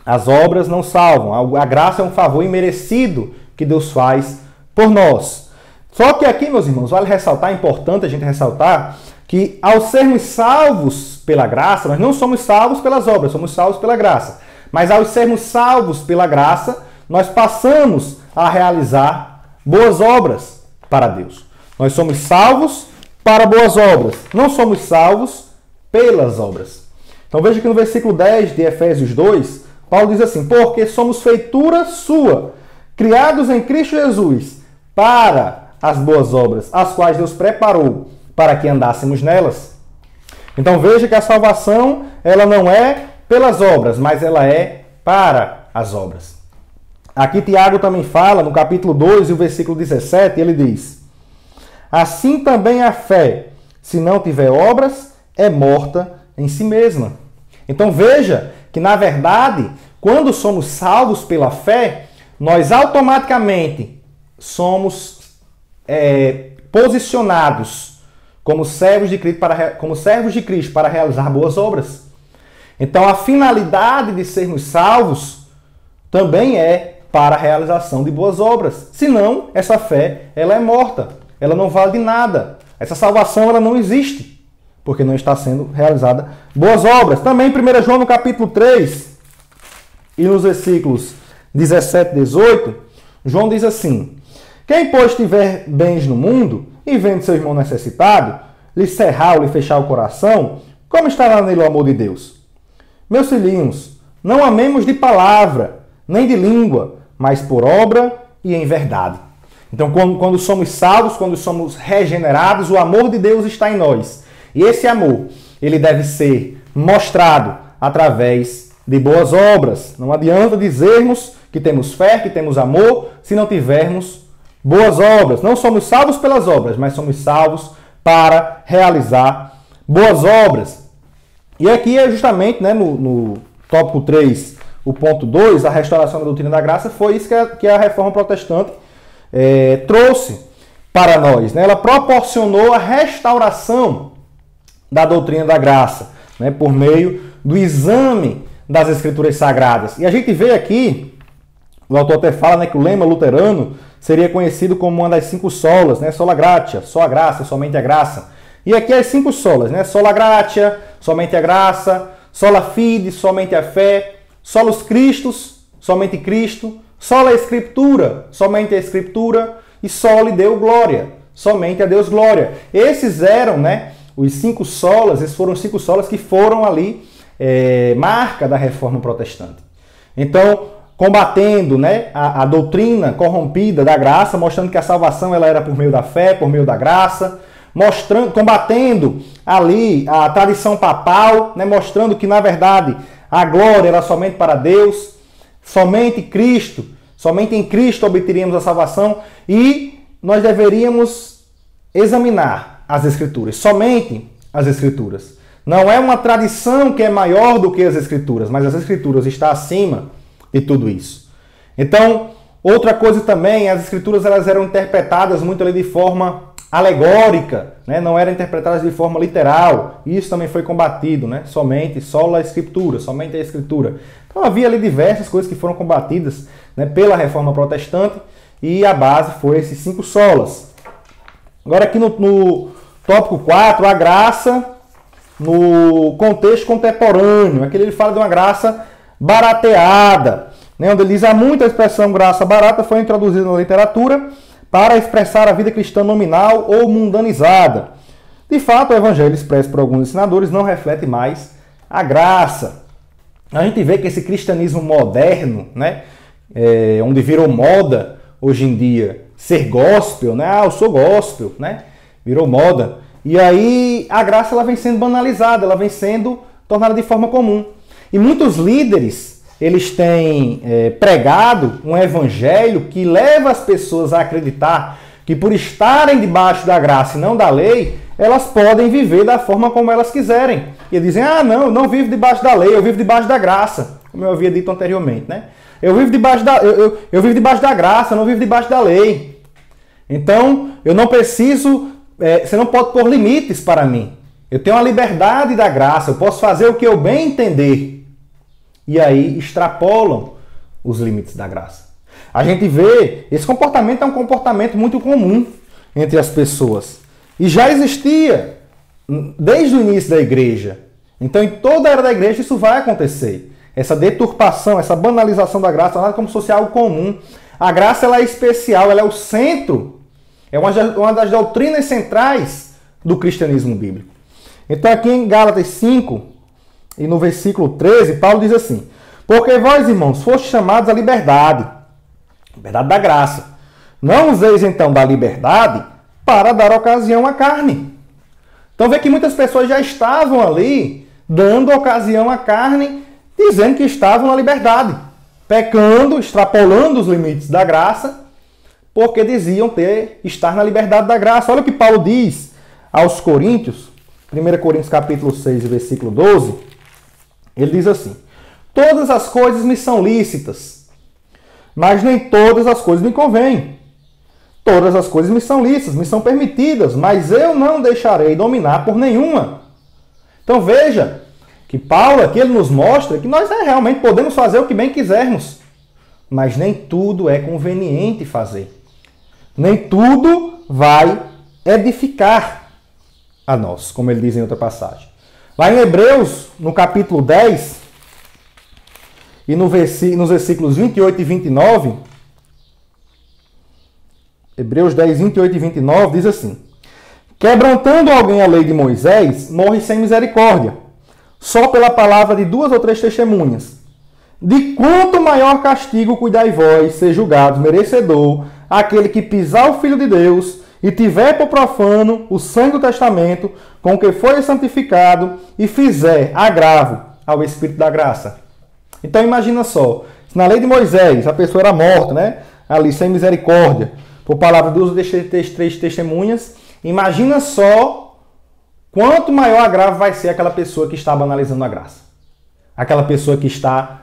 As obras não salvam. A graça é um favor imerecido que Deus faz por nós. Só que aqui, meus irmãos, vale ressaltar, é importante a gente ressaltar, que ao sermos salvos pela graça, nós não somos salvos pelas obras, somos salvos pela graça. Mas ao sermos salvos pela graça, nós passamos a realizar boas obras para Deus. Nós somos salvos para boas obras, não somos salvos pelas obras. Então veja que no versículo 10 de Efésios 2, Paulo diz assim: porque somos feitura sua, criados em Cristo Jesus, para as boas obras, as quais Deus preparou para que andássemos nelas. Então veja que a salvação, ela não é pelas obras, mas ela é para as obras. Aqui Tiago também fala, no capítulo 2 e o versículo 17, ele diz: assim também a fé, se não tiver obras, é morta em si mesma. Então veja que, na verdade, quando somos salvos pela fé, nós automaticamente somos posicionados como servos de Cristo para realizar boas obras. Então a finalidade de sermos salvos também é para a realização de boas obras. Senão, essa fé ela é morta, ela não vale de nada. Essa salvação ela não existe, porque não está sendo realizada boas obras. Também em 1 João no capítulo 3 e nos versículos 17 e 18, João diz assim: quem, pois, tiver bens no mundo e vendo seu irmão necessitado, lhe cerrar ou lhe fechar o coração, como estará nele o amor de Deus? Meus filhinhos, não amemos de palavra, nem de língua, mas por obra e em verdade. Então, quando somos salvos, quando somos regenerados, o amor de Deus está em nós. E esse amor, ele deve ser mostrado através de boas obras. Não adianta dizermos que temos fé, que temos amor, se não tivermos boas obras. Não somos salvos pelas obras, mas somos salvos para realizar boas obras. E aqui é justamente, no tópico 3, o ponto 2, a restauração da doutrina da graça, foi isso que a Reforma Protestante trouxe para nós, né? Ela proporcionou a restauração da doutrina da graça, né? Por meio do exame das Escrituras Sagradas. E a gente vê aqui, o autor até fala, né, que o lema luterano seria conhecido como uma das 5 solas, né? Sola gratia, só a graça, somente a graça. E aqui as 5 solas, né? Sola gratia, somente a graça, sola fide, somente a fé, solus Christus, somente Cristo, sola Escritura, somente a Escritura, e soli Deo glória, somente a Deus glória. Esses eram, né, os 5 solas, esses foram os 5 solas que foram ali marca da Reforma Protestante. Então, combatendo, né, a doutrina corrompida da graça, mostrando que a salvação ela era por meio da fé, por meio da graça, combatendo ali a tradição papal, né, mostrando que, na verdade, a glória era somente para Deus, somente Cristo, somente em Cristo obteríamos a salvação, e nós deveríamos examinar as Escrituras, somente as Escrituras. Não é uma tradição que é maior do que as Escrituras, mas as Escrituras estão acima de tudo isso. Então, outra coisa também, as Escrituras elas eram interpretadas muito ali de forma alegórica, né? Não eram interpretadas de forma literal. Isso também foi combatido, né? Somente, sola Escritura, somente a Escritura. Então havia ali diversas coisas que foram combatidas, né, pela Reforma Protestante, e a base foi esses 5 solas. Agora aqui no tópico 4, a graça no contexto contemporâneo. Aqui ele fala de uma graça barateada, né, onde ele diz: há muita expressão graça barata foi introduzida na literatura para expressar a vida cristã nominal ou mundanizada. De fato, o evangelho expresso por alguns ensinadores não reflete mais a graça. A gente vê que esse cristianismo moderno, né, onde virou moda hoje em dia ser gospel, né? Ah, eu sou gospel, né? Virou moda. E aí a graça ela vem sendo banalizada, ela vem sendo tornada de forma comum. E muitos líderes, eles têm pregado um evangelho que leva as pessoas a acreditar que por estarem debaixo da graça e não da lei, elas podem viver da forma como elas quiserem. E eles dizem: ah, não, eu não vivo debaixo da lei, eu vivo debaixo da graça. Como eu havia dito anteriormente, né? Eu vivo debaixo eu vivo debaixo da graça, eu não vivo debaixo da lei. Então, eu não preciso, você não pode pôr limites para mim. Eu tenho a liberdade da graça, eu posso fazer o que eu bem entender. E aí extrapolam os limites da graça. A gente vê, esse comportamento é um comportamento muito comum entre as pessoas. E já existia desde o início da igreja. Então, em toda a era da igreja, isso vai acontecer. Essa deturpação, essa banalização da graça, nada como se fosse algo comum. A graça ela é especial, ela é o centro, é uma das doutrinas centrais do cristianismo bíblico. Então, aqui em Gálatas 5, e no versículo 13, Paulo diz assim: porque vós, irmãos, fostes chamados à liberdade da graça. Não useis então da liberdade para dar ocasião à carne. Então vê que muitas pessoas já estavam ali dando ocasião à carne, dizendo que estavam na liberdade, pecando, extrapolando os limites da graça, porque diziam estar na liberdade da graça. Olha o que Paulo diz aos Coríntios, 1 Coríntios capítulo 6, versículo 12, ele diz assim: todas as coisas me são lícitas, mas nem todas as coisas me convêm. Todas as coisas me são lícitas, me são permitidas, mas eu não deixarei dominar por nenhuma. Então veja que Paulo aqui ele nos mostra que nós realmente podemos fazer o que bem quisermos, mas nem tudo é conveniente fazer. Nem tudo vai edificar a nós, como ele diz em outra passagem. Lá em Hebreus, no capítulo 10, e nos versículos 28 e 29, Hebreus 10, 28 e 29 diz assim: quebrantando alguém a lei de Moisés, morre sem misericórdia, só pela palavra de 2 ou 3 testemunhas. De quanto maior castigo cuidai vós, ser julgados merecedor, aquele que pisar o Filho de Deus e tiver por profano o sangue do testamento, com que foi santificado, e fizer agravo ao Espírito da graça. Então imagina só, se na lei de Moisés a pessoa era morta, né, ali sem misericórdia, por palavra de 2 ou 3 testemunhas, imagina só quanto maior agravo vai ser aquela pessoa que está banalizando a graça. Aquela pessoa que está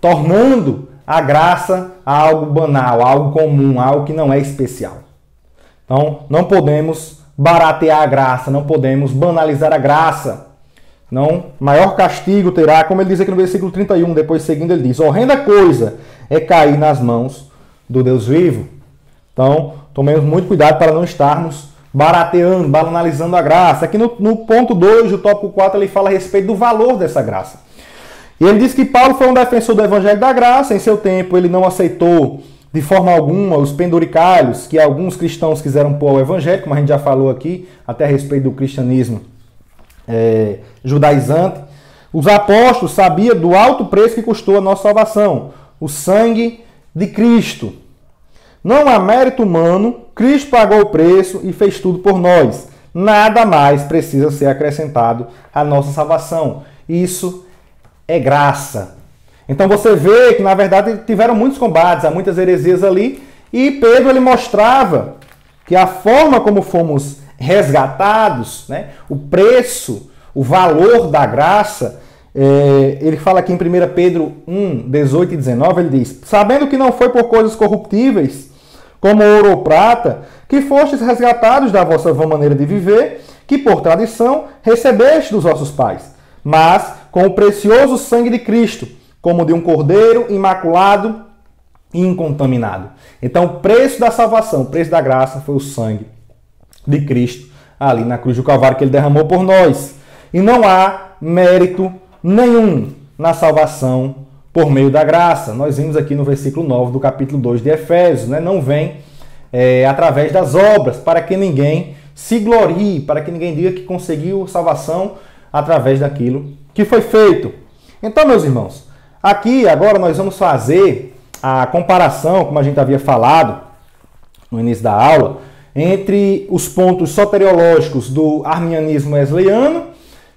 tornando a graça algo banal, algo comum, algo que não é especial. Então, não podemos baratear a graça, não podemos banalizar a graça. Não, maior castigo terá, como ele diz aqui no versículo 31, depois seguindo ele diz, horrenda coisa é cair nas mãos do Deus vivo. Então, tomemos muito cuidado para não estarmos barateando, banalizando a graça. Aqui no ponto 2, do tópico 4, ele fala a respeito do valor dessa graça. E ele diz que Paulo foi um defensor do evangelho da graça. Em seu tempo, ele não aceitou de forma alguma os penduricalhos que alguns cristãos quiseram pôr ao evangelho, como a gente já falou aqui, até a respeito do cristianismo judaizante. Os apóstolos sabiam do alto preço que custou a nossa salvação, o sangue de Cristo. Não há mérito humano, Cristo pagou o preço e fez tudo por nós. Nada mais precisa ser acrescentado à nossa salvação. Isso é graça. Então você vê que, na verdade, tiveram muitos combates, há muitas heresias ali, e Pedro ele mostrava que a forma como fomos resgatados, né, o preço, o valor da graça, ele fala aqui em 1 Pedro 1, 18 e 19, ele diz, sabendo que não foi por coisas corruptíveis, como ouro ou prata, que fostes resgatados da vossa vã maneira de viver, que por tradição recebeste dos vossos pais, mas com o precioso sangue de Cristo, como de um cordeiro imaculado e incontaminado. Então, o preço da salvação, o preço da graça foi o sangue de Cristo ali na cruz do Calvário que ele derramou por nós. E não há mérito nenhum na salvação por meio da graça. Nós vimos aqui no versículo 9 do capítulo 2 de Efésios, né? Não vem através das obras, para que ninguém se glorie, para que ninguém diga que conseguiu salvação através daquilo que foi feito. Então, meus irmãos, aqui agora nós vamos fazer a comparação, como a gente havia falado no início da aula, entre os pontos soteriológicos do arminianismo wesleyano,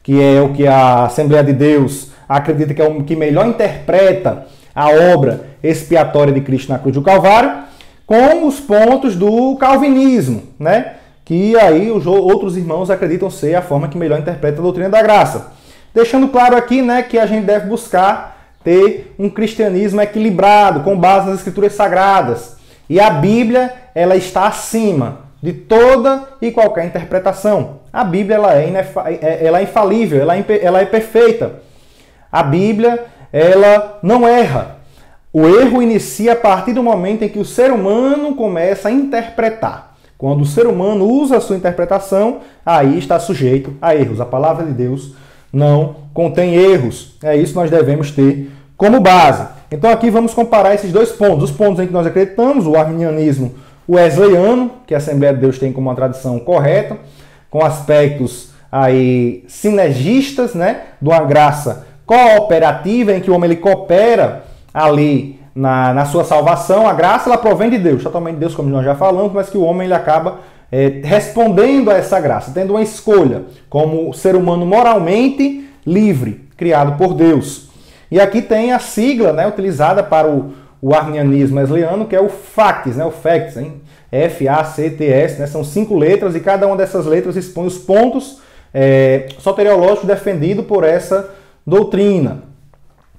que é o que a Assembleia de Deus acredita que é o que melhor interpreta a obra expiatória de Cristo na cruz do Calvário, com os pontos do calvinismo, né? Que aí os outros irmãos acreditam ser a forma que melhor interpreta a doutrina da graça. Deixando claro aqui, né, que a gente deve buscar ter um cristianismo equilibrado, com base nas escrituras sagradas. E a Bíblia, ela está acima de toda e qualquer interpretação. A Bíblia, ela é infalível, ela é perfeita. A Bíblia, ela não erra. O erro inicia a partir do momento em que o ser humano começa a interpretar. Quando o ser humano usa a sua interpretação, aí está sujeito a erros. A palavra de Deus não contém erros. É isso que nós devemos ter como base. Então aqui vamos comparar esses dois pontos. Os pontos em que nós acreditamos, o arminianismo wesleyano, que a Assembleia de Deus tem como uma tradição correta, com aspectos aí sinergistas, né, de uma graça cooperativa, em que o homem ele coopera ali na sua salvação. A graça ela provém de Deus, totalmente de Deus, como nós já falamos, mas que o homem ele acaba respondendo a essa graça, tendo uma escolha como ser humano moralmente livre, criado por Deus. E aqui tem a sigla, né, utilizada para o arminianismo wesleyano, que é o FACTS, né, o FACTS, hein? F-A-C-T-S, né, são 5 letras, e cada uma dessas letras expõe os pontos soteriológicos defendidos por essa doutrina.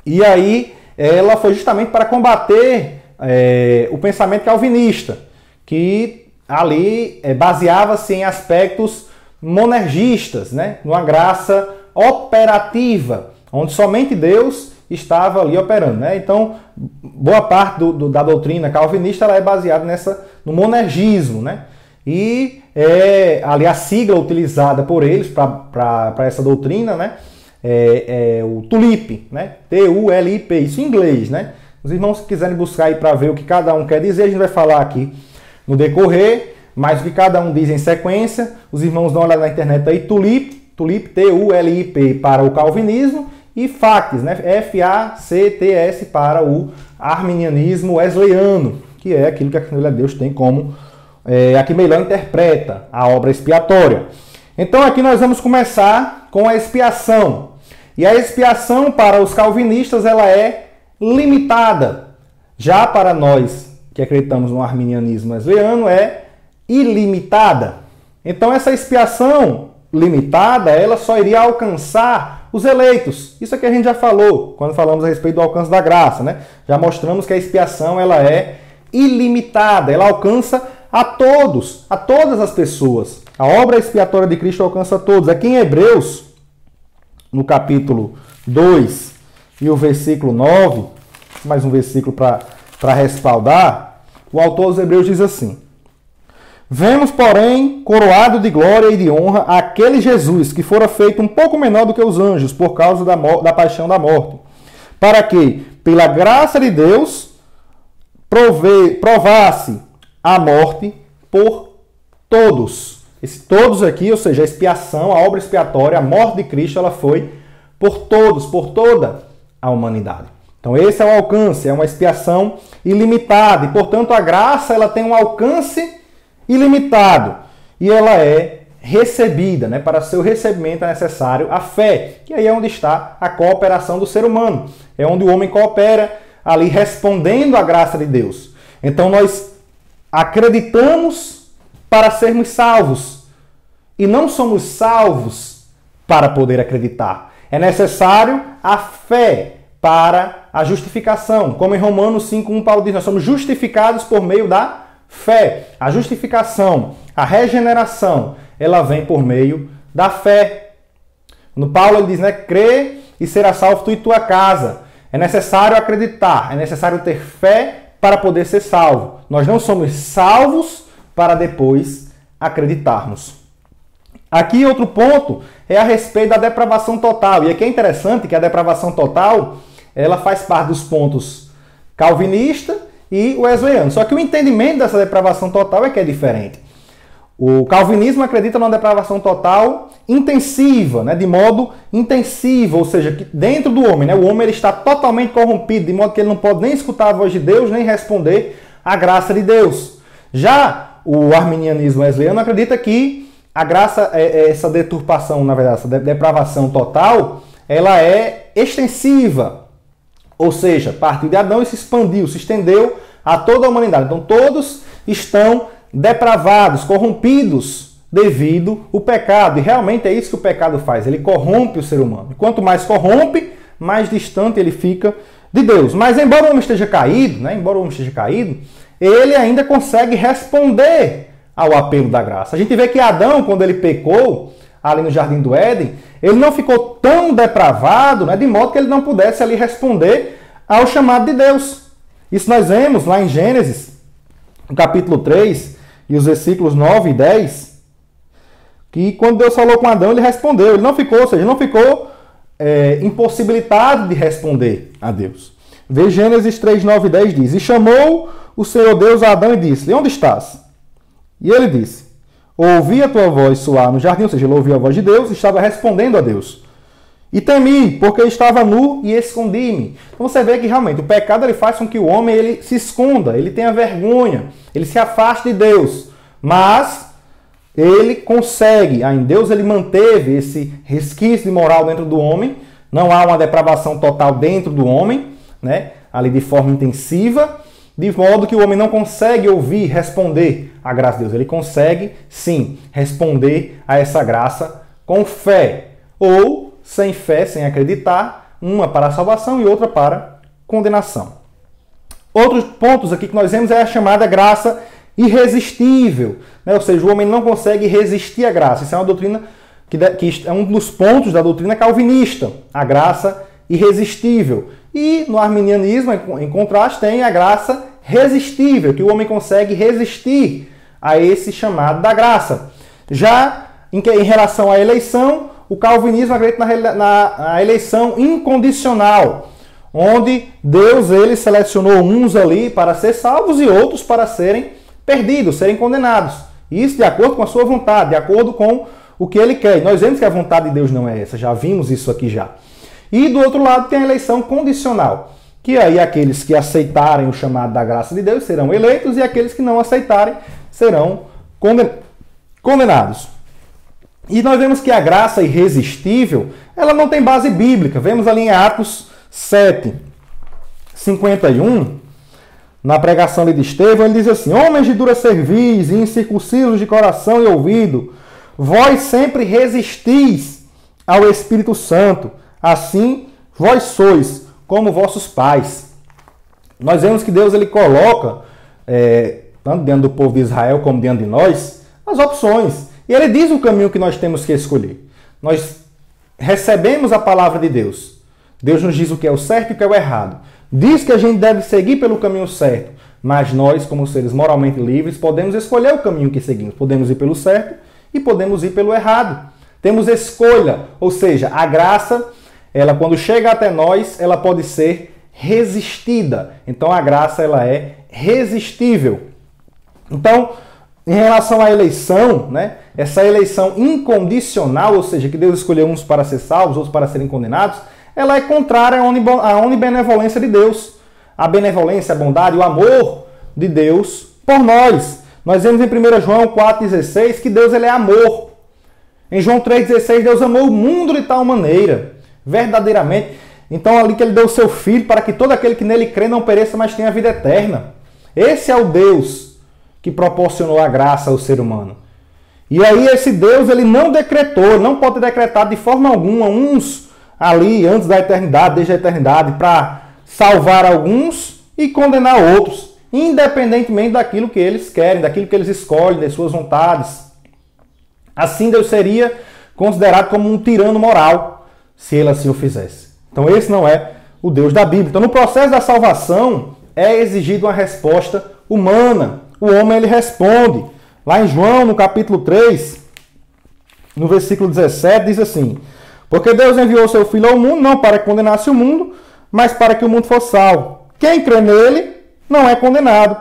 E aí ela foi justamente para combater o pensamento calvinista, que ali baseava-se em aspectos monergistas, né, numa graça operativa, onde somente Deus estava ali operando, né? Então, boa parte da doutrina calvinista ela é baseada no monergismo, né? E ali a sigla utilizada por eles para essa doutrina, né? O TULIP, né? T-U-L-I-P, isso em inglês, né? Os irmãos que quiserem buscar aí para ver o que cada um quer dizer, a gente vai falar aqui no decorrer, mas o que cada um diz em sequência, os irmãos dão uma olhada na internet aí, TULIP, T-U-L-I-P para o calvinismo, e FACTS, né? F-A-C-T-S para o arminianismo wesleyano, que é aquilo que a Assembleia de Deus tem como a que melhor interpreta a obra expiatória. Então aqui nós vamos começar com a expiação. E a expiação para os calvinistas ela é limitada. Já para nós que acreditamos no arminianismo wesleyano é ilimitada. Então essa expiação limitada ela só iria alcançar os eleitos. Isso aqui a gente já falou quando falamos a respeito do alcance da graça, né? Já mostramos que a expiação ela é ilimitada, ela alcança a todos, a todas as pessoas. A obra expiatória de Cristo alcança a todos. Aqui em Hebreus, no capítulo 2 e o versículo 9, mais um versículo para respaldar, o autor dos Hebreus diz assim: vemos, porém, coroado de glória e de honra aquele Jesus que fora feito um pouco menor do que os anjos por causa da paixão da morte, para que, pela graça de Deus, provasse a morte por todos. Esse todos aqui, ou seja, a expiação, a obra expiatória, a morte de Cristo, ela foi por todos, por toda a humanidade. Então esse é o alcance, é uma expiação ilimitada. E, portanto, a graça ela tem um alcance ilimitado. E ela é recebida, né? Para seu recebimento é necessário a fé. E aí é onde está a cooperação do ser humano. É onde o homem coopera ali respondendo à graça de Deus. Então nós acreditamos para sermos salvos. E não somos salvos para poder acreditar. É necessário a fé para a justificação. Como em Romanos 5:1 Paulo diz, nós somos justificados por meio da fé. A justificação, a regeneração, ela vem por meio da fé. No Paulo ele diz, né, crê e será salvo tu e tua casa. É necessário acreditar, é necessário ter fé para poder ser salvo. Nós não somos salvos para depois acreditarmos. Aqui outro ponto é a respeito da depravação total. E aqui é interessante que a depravação total ela faz parte dos pontos calvinista e wesleyano. Só que o entendimento dessa depravação total é que é diferente. O calvinismo acredita numa depravação total intensiva, né, de modo intensivo, ou seja, que dentro do homem, né, o homem ele está totalmente corrompido, de modo que ele não pode nem escutar a voz de Deus, nem responder à graça de Deus. Já o arminianismo wesleyano acredita que a graça, essa deturpação, na verdade, essa depravação total, ela é extensiva. Ou seja, partiu de Adão e se expandiu, se estendeu a toda a humanidade. Então todos estão depravados, corrompidos devido ao pecado. E realmente é isso que o pecado faz. Ele corrompe o ser humano. E quanto mais corrompe, mais distante ele fica de Deus. Mas embora o homem esteja caído, ele ainda consegue responder ao apelo da graça. A gente vê que Adão, quando ele pecou ali no Jardim do Éden, ele não ficou tão depravado, né, de modo que ele não pudesse ali responder ao chamado de Deus. Isso nós vemos lá em Gênesis, no capítulo 3, e os versículos 9 e 10, que quando Deus falou com Adão, ele respondeu. Ele não ficou, ou seja, não ficou impossibilitado de responder a Deus. Vê Gênesis 3, 9 e 10 diz: e chamou o Senhor Deus a Adão e disse-lhe: onde estás? E ele disse: ouvi a tua voz soar no jardim, ou seja, ele ouviu a voz de Deus e estava respondendo a Deus. E temi, porque estava nu e escondi-me. Então você vê que realmente o pecado ele faz com que o homem ele se esconda, ele tenha vergonha, ele se afaste de Deus. Mas ele consegue, em Deus ele manteve esse resquício de moral dentro do homem. Não há uma depravação total dentro do homem, né, ali de forma intensiva, de modo que o homem não consegue ouvir, responder à graça de Deus. Ele consegue, sim, responder a essa graça com fé. Ou sem fé, sem acreditar, uma para a salvação e outra para condenação. Outros pontos aqui que nós vemos é a chamada graça irresistível. Né? Ou seja, o homem não consegue resistir à graça. Isso é uma doutrina que é um dos pontos da doutrina calvinista, a graça irresistível. E no arminianismo, em contraste, tem a graça resistível, que o homem consegue resistir a esse chamado da graça. Já em relação à eleição, o calvinismo acredita na eleição incondicional, onde Deus ele selecionou uns ali para ser salvos e outros para serem perdidos, serem condenados. Isso de acordo com a sua vontade, de acordo com o que ele quer. Nós vemos que a vontade de Deus não é essa, já vimos isso aqui já. E do outro lado tem a eleição condicional, que aí aqueles que aceitarem o chamado da graça de Deus serão eleitos e aqueles que não aceitarem serão condenados. E nós vemos que a graça irresistível, ela não tem base bíblica. Vemos ali em Atos 7, 51, na pregação de Estevão, ele diz assim: homens de dura cerviz e incircuncisos de coração e ouvido, vós sempre resistis ao Espírito Santo, assim vós sois como vossos pais. Nós vemos que Deus ele coloca, tanto diante do povo de Israel como diante de nós, as opções. E ele diz o caminho que nós temos que escolher. Nós recebemos a palavra de Deus. Deus nos diz o que é o certo e o que é o errado. Diz que a gente deve seguir pelo caminho certo. Mas nós, como seres moralmente livres, podemos escolher o caminho que seguimos. Podemos ir pelo certo e podemos ir pelo errado. Temos escolha, ou seja, a graça, ela quando chega até nós, ela pode ser resistida. Então a graça ela é resistível. Então, em relação à eleição, né, essa eleição incondicional, ou seja, que Deus escolheu uns para ser salvos, outros para serem condenados, ela é contrária à onibenevolência de Deus. A benevolência, a bondade, o amor de Deus por nós. Nós vemos em 1 João 4,16 que Deus ele é amor. Em João 3,16, Deus amou o mundo de tal maneira, verdadeiramente. Então, ali que ele deu o seu Filho para que todo aquele que nele crê não pereça, mas tenha a vida eterna. Esse é o Deus que proporcionou a graça ao ser humano. E aí esse Deus, ele não decretou, não pode decretar de forma alguma uns ali antes da eternidade, desde a eternidade, para salvar alguns e condenar outros, independentemente daquilo que eles querem, daquilo que eles escolhem, das suas vontades. Assim Deus seria considerado como um tirano moral, se ele assim o fizesse. Então esse não é o Deus da Bíblia. Então no processo da salvação é exigida uma resposta humana. O homem ele responde. Lá em João, no capítulo 3, no versículo 17, diz assim: porque Deus enviou seu Filho ao mundo, não para que condenasse o mundo, mas para que o mundo fosse salvo. Quem crê nele não é condenado,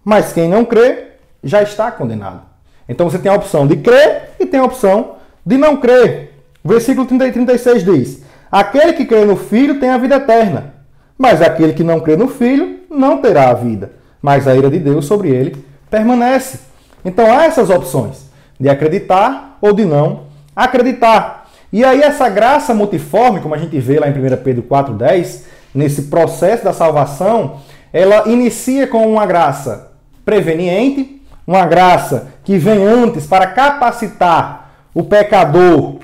mas quem não crê já está condenado. Então você tem a opção de crer e tem a opção de não crer. O versículo 30 e 36 diz: aquele que crê no Filho tem a vida eterna, mas aquele que não crê no Filho não terá a vida, mas a ira de Deus sobre ele permanece. Então há essas opções, de acreditar ou de não acreditar. E aí essa graça multiforme, como a gente vê lá em 1 Pedro 4,10, nesse processo da salvação, ela inicia com uma graça preveniente, uma graça que vem antes para capacitar o pecador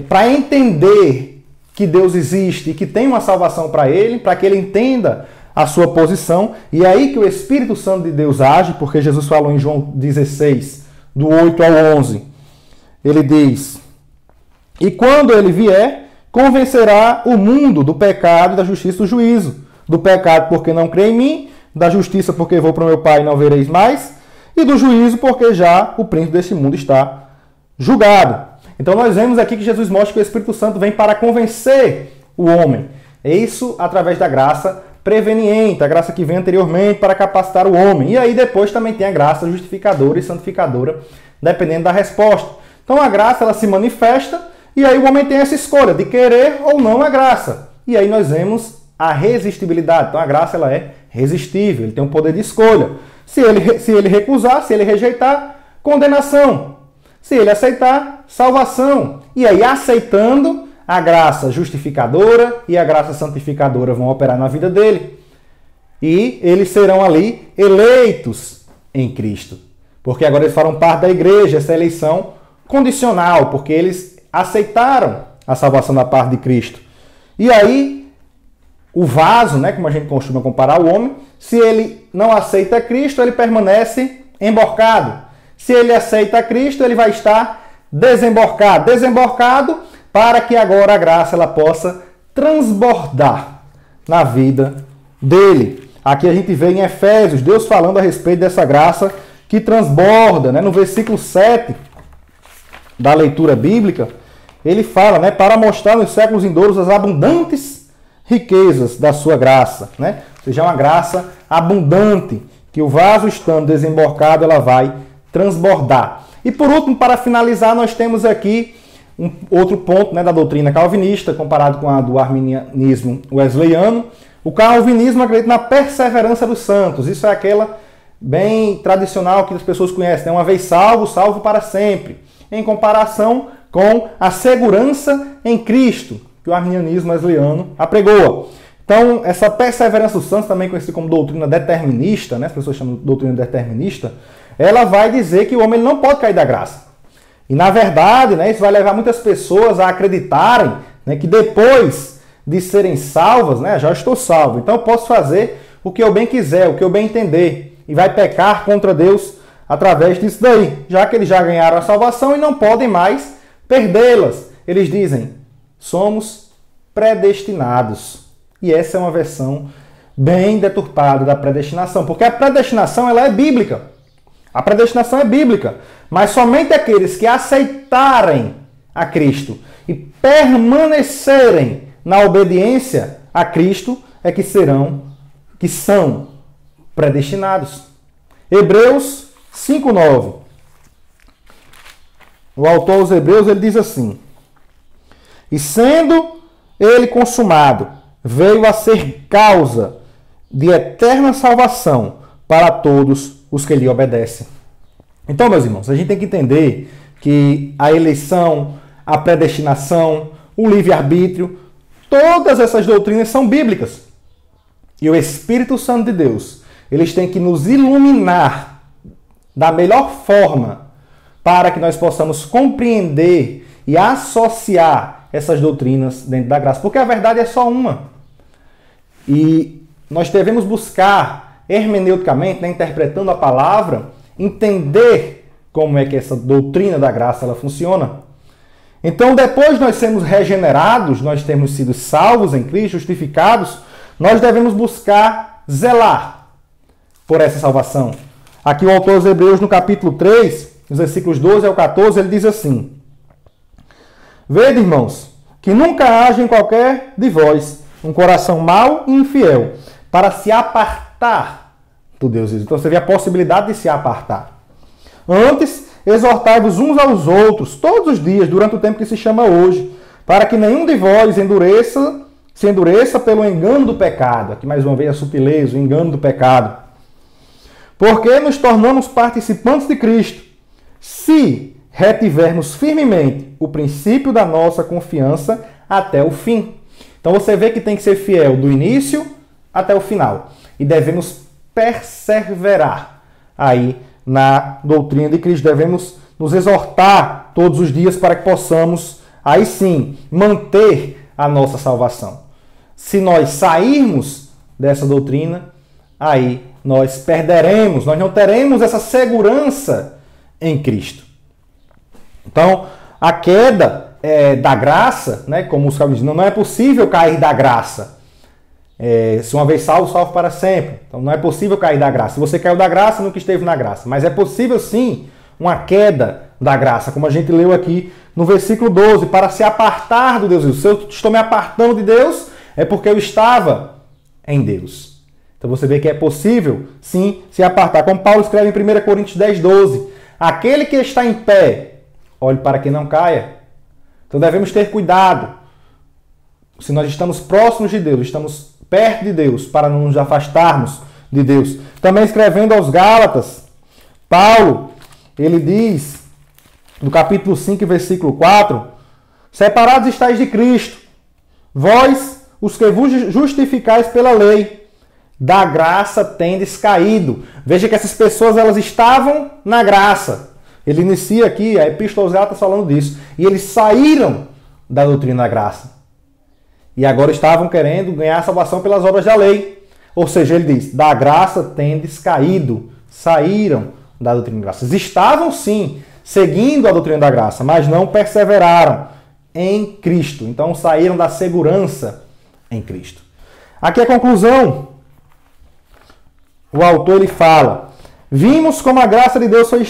para entender que Deus existe e que tem uma salvação para ele, para que ele entenda a sua posição. E é aí que o Espírito Santo de Deus age, porque Jesus falou em João 16, do 8 ao 11. Ele diz: e quando ele vier, convencerá o mundo do pecado, da justiça e do juízo. Do pecado porque não crê em mim, da justiça porque vou para o meu Pai e não vereis mais, e do juízo porque já o príncipe deste mundo está julgado. Então nós vemos aqui que Jesus mostra que o Espírito Santo vem para convencer o homem. É isso através da graça preveniente, a graça que vem anteriormente para capacitar o homem. E aí depois também tem a graça justificadora e santificadora, dependendo da resposta. Então a graça ela se manifesta e aí o homem tem essa escolha de querer ou não a graça. E aí nós vemos a resistibilidade. Então a graça ela é resistível, ele tem um poder de escolha. Se ele recusar, se ele rejeitar, condenação. Se ele aceitar, salvação. E aí, aceitando, a graça justificadora e a graça santificadora vão operar na vida dele. E eles serão ali eleitos em Cristo. Porque agora eles farão parte da igreja, essa eleição condicional, porque eles aceitaram a salvação da parte de Cristo. E aí, o vaso, né, como a gente costuma comparar o homem, se ele não aceita Cristo, ele permanece emborcado. Se ele aceita Cristo, ele vai estar desemborcado. Desemborcado para que agora a graça ela possa transbordar na vida dele. Aqui a gente vê em Efésios, Deus falando a respeito dessa graça que transborda, né? No versículo 7 da leitura bíblica, ele fala, né, para mostrar nos séculos vindouros as abundantes riquezas da sua graça, né? Ou seja, é uma graça abundante, que o vaso estando desemborcado, ela vai transbordar. E por último, para finalizar, nós temos aqui um outro ponto, né, da doutrina calvinista, comparado com a do arminianismo wesleyano. O calvinismo acredita na perseverança dos santos. Isso é aquela bem tradicional que as pessoas conhecem, né? Uma vez salvo, salvo para sempre. Em comparação com a segurança em Cristo, que o arminianismo wesleyano apregoa. Então, essa perseverança dos santos, também conhecida como doutrina determinista, né? As pessoas chamam de doutrina determinista, ela vai dizer que o homem não pode cair da graça. E, na verdade, né, isso vai levar muitas pessoas a acreditarem né, que depois de serem salvas, né, já estou salvo, então eu posso fazer o que eu bem quiser, o que eu bem entender, e vai pecar contra Deus através disso daí, já que eles já ganharam a salvação e não podem mais perdê-las. Eles dizem, somos predestinados. E essa é uma versão bem deturpada da predestinação, porque a predestinação ela é bíblica. A predestinação é bíblica, mas somente aqueles que aceitarem a Cristo e permanecerem na obediência a Cristo é que são predestinados. Hebreus 5:9. O autor aos Hebreus ele diz assim: e sendo ele consumado, veio a ser causa de eterna salvação para todos os que lhe obedecem. Então, meus irmãos, a gente tem que entender que a eleição, a predestinação, o livre-arbítrio, todas essas doutrinas são bíblicas. E o Espírito Santo de Deus, eles têm que nos iluminar da melhor forma para que nós possamos compreender e associar essas doutrinas dentro da graça. Porque a verdade é só uma. E nós devemos buscar, hermeneuticamente, né, interpretando a palavra, entender como é que essa doutrina da graça ela funciona. Então, depois de nós sermos regenerados, nós termos sido salvos em Cristo, justificados, nós devemos buscar zelar por essa salvação. Aqui o autor aos Hebreus, no capítulo 3, nos versículos 12 ao 14, ele diz assim: vede, irmãos, que nunca haja em qualquer de vós um coração mau e infiel, para se apartar do Deus vivo. Então você vê a possibilidade de se apartar. Antes, exortai-vos uns aos outros, todos os dias, durante o tempo que se chama hoje, para que nenhum de vós se endureça pelo engano do pecado. Aqui mais uma vez a sutileza, o engano do pecado. Porque nos tornamos participantes de Cristo, se retivermos firmemente o princípio da nossa confiança até o fim. Então você vê que tem que ser fiel do início até o final. E devemos perseverar aí na doutrina de Cristo. Devemos nos exortar todos os dias para que possamos, aí sim, manter a nossa salvação. Se nós sairmos dessa doutrina, aí nós perderemos, nós não teremos essa segurança em Cristo. Então, a queda da graça, né, como os calvinistas dizem, não é possível cair da graça. Se uma vez salvo, salvo para sempre. Então não é possível cair da graça. Se você caiu da graça, nunca esteve na graça. Mas é possível sim uma queda da graça, como a gente leu aqui no versículo 12, para se apartar do Deus vivo. Se eu estou me apartando de Deus, é porque eu estava em Deus. Então você vê que é possível sim se apartar. Como Paulo escreve em 1 Coríntios 10:12, aquele que está em pé, olhe para que não caia. Então devemos ter cuidado. Se nós estamos próximos de Deus, estamos perto de Deus, para não nos afastarmos de Deus. Também escrevendo aos Gálatas, Paulo, ele diz, no capítulo 5, versículo 4, separados estáis de Cristo, vós, os que vos justificais pela lei, da graça tendes caído. Veja que essas pessoas, elas estavam na graça. Ele inicia aqui a Epístola aos Gálatas falando disso. E eles saíram da doutrina da graça. E agora estavam querendo ganhar a salvação pelas obras da lei. Ou seja, ele diz, da graça tendes caído. Saíram da doutrina da graça. Eles estavam sim seguindo a doutrina da graça, mas não perseveraram em Cristo. Então saíram da segurança em Cristo. Aqui a conclusão. O autor ele fala: vimos como a graça de Deus foi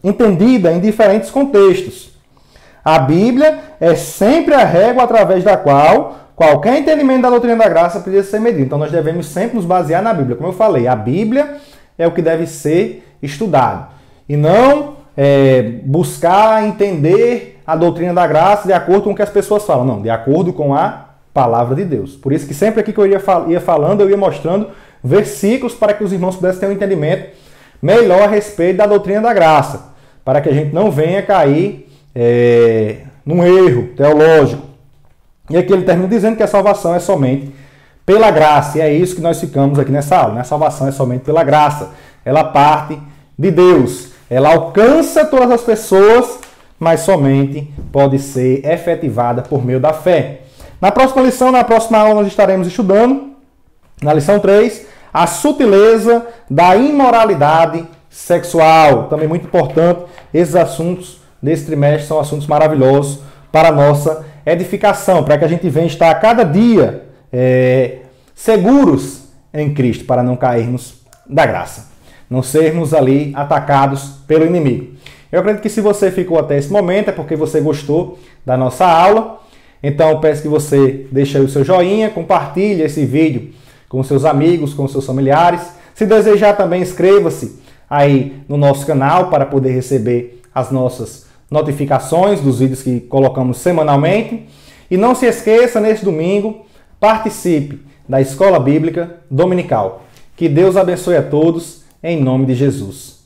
entendida em diferentes contextos. A Bíblia é sempre a régua através da qual qualquer entendimento da doutrina da graça precisa ser medido. Então nós devemos sempre nos basear na Bíblia. Como eu falei, a Bíblia é o que deve ser estudado. E não buscar entender a doutrina da graça de acordo com o que as pessoas falam. Não, de acordo com a palavra de Deus. Por isso que sempre aqui que eu ia falando, eu ia mostrando versículos para que os irmãos pudessem ter um entendimento melhor a respeito da doutrina da graça, para que a gente não venha cair num erro teológico. E aqui ele termina dizendo que a salvação é somente pela graça, e é isso que nós ficamos aqui nessa aula, né? A salvação é somente pela graça, ela parte de Deus, ela alcança todas as pessoas mas somente pode ser efetivada por meio da fé. Na próxima lição, na próxima aula, nós estaremos estudando, na lição 3, a sutileza da imoralidade sexual. Também muito importante, esses assuntos desse trimestre são assuntos maravilhosos para a nossa edificação, para que a gente venha estar a cada dia seguros em Cristo, para não cairmos da graça, não sermos ali atacados pelo inimigo. Eu acredito que se você ficou até esse momento é porque você gostou da nossa aula. Então eu peço que você deixe aí o seu joinha, compartilhe esse vídeo com seus amigos, com seus familiares. Se desejar também, inscreva-se aí no nosso canal para poder receber as nossas notificações dos vídeos que colocamos semanalmente. E não se esqueça, nesse domingo, participe da Escola Bíblica Dominical. Que Deus abençoe a todos, em nome de Jesus.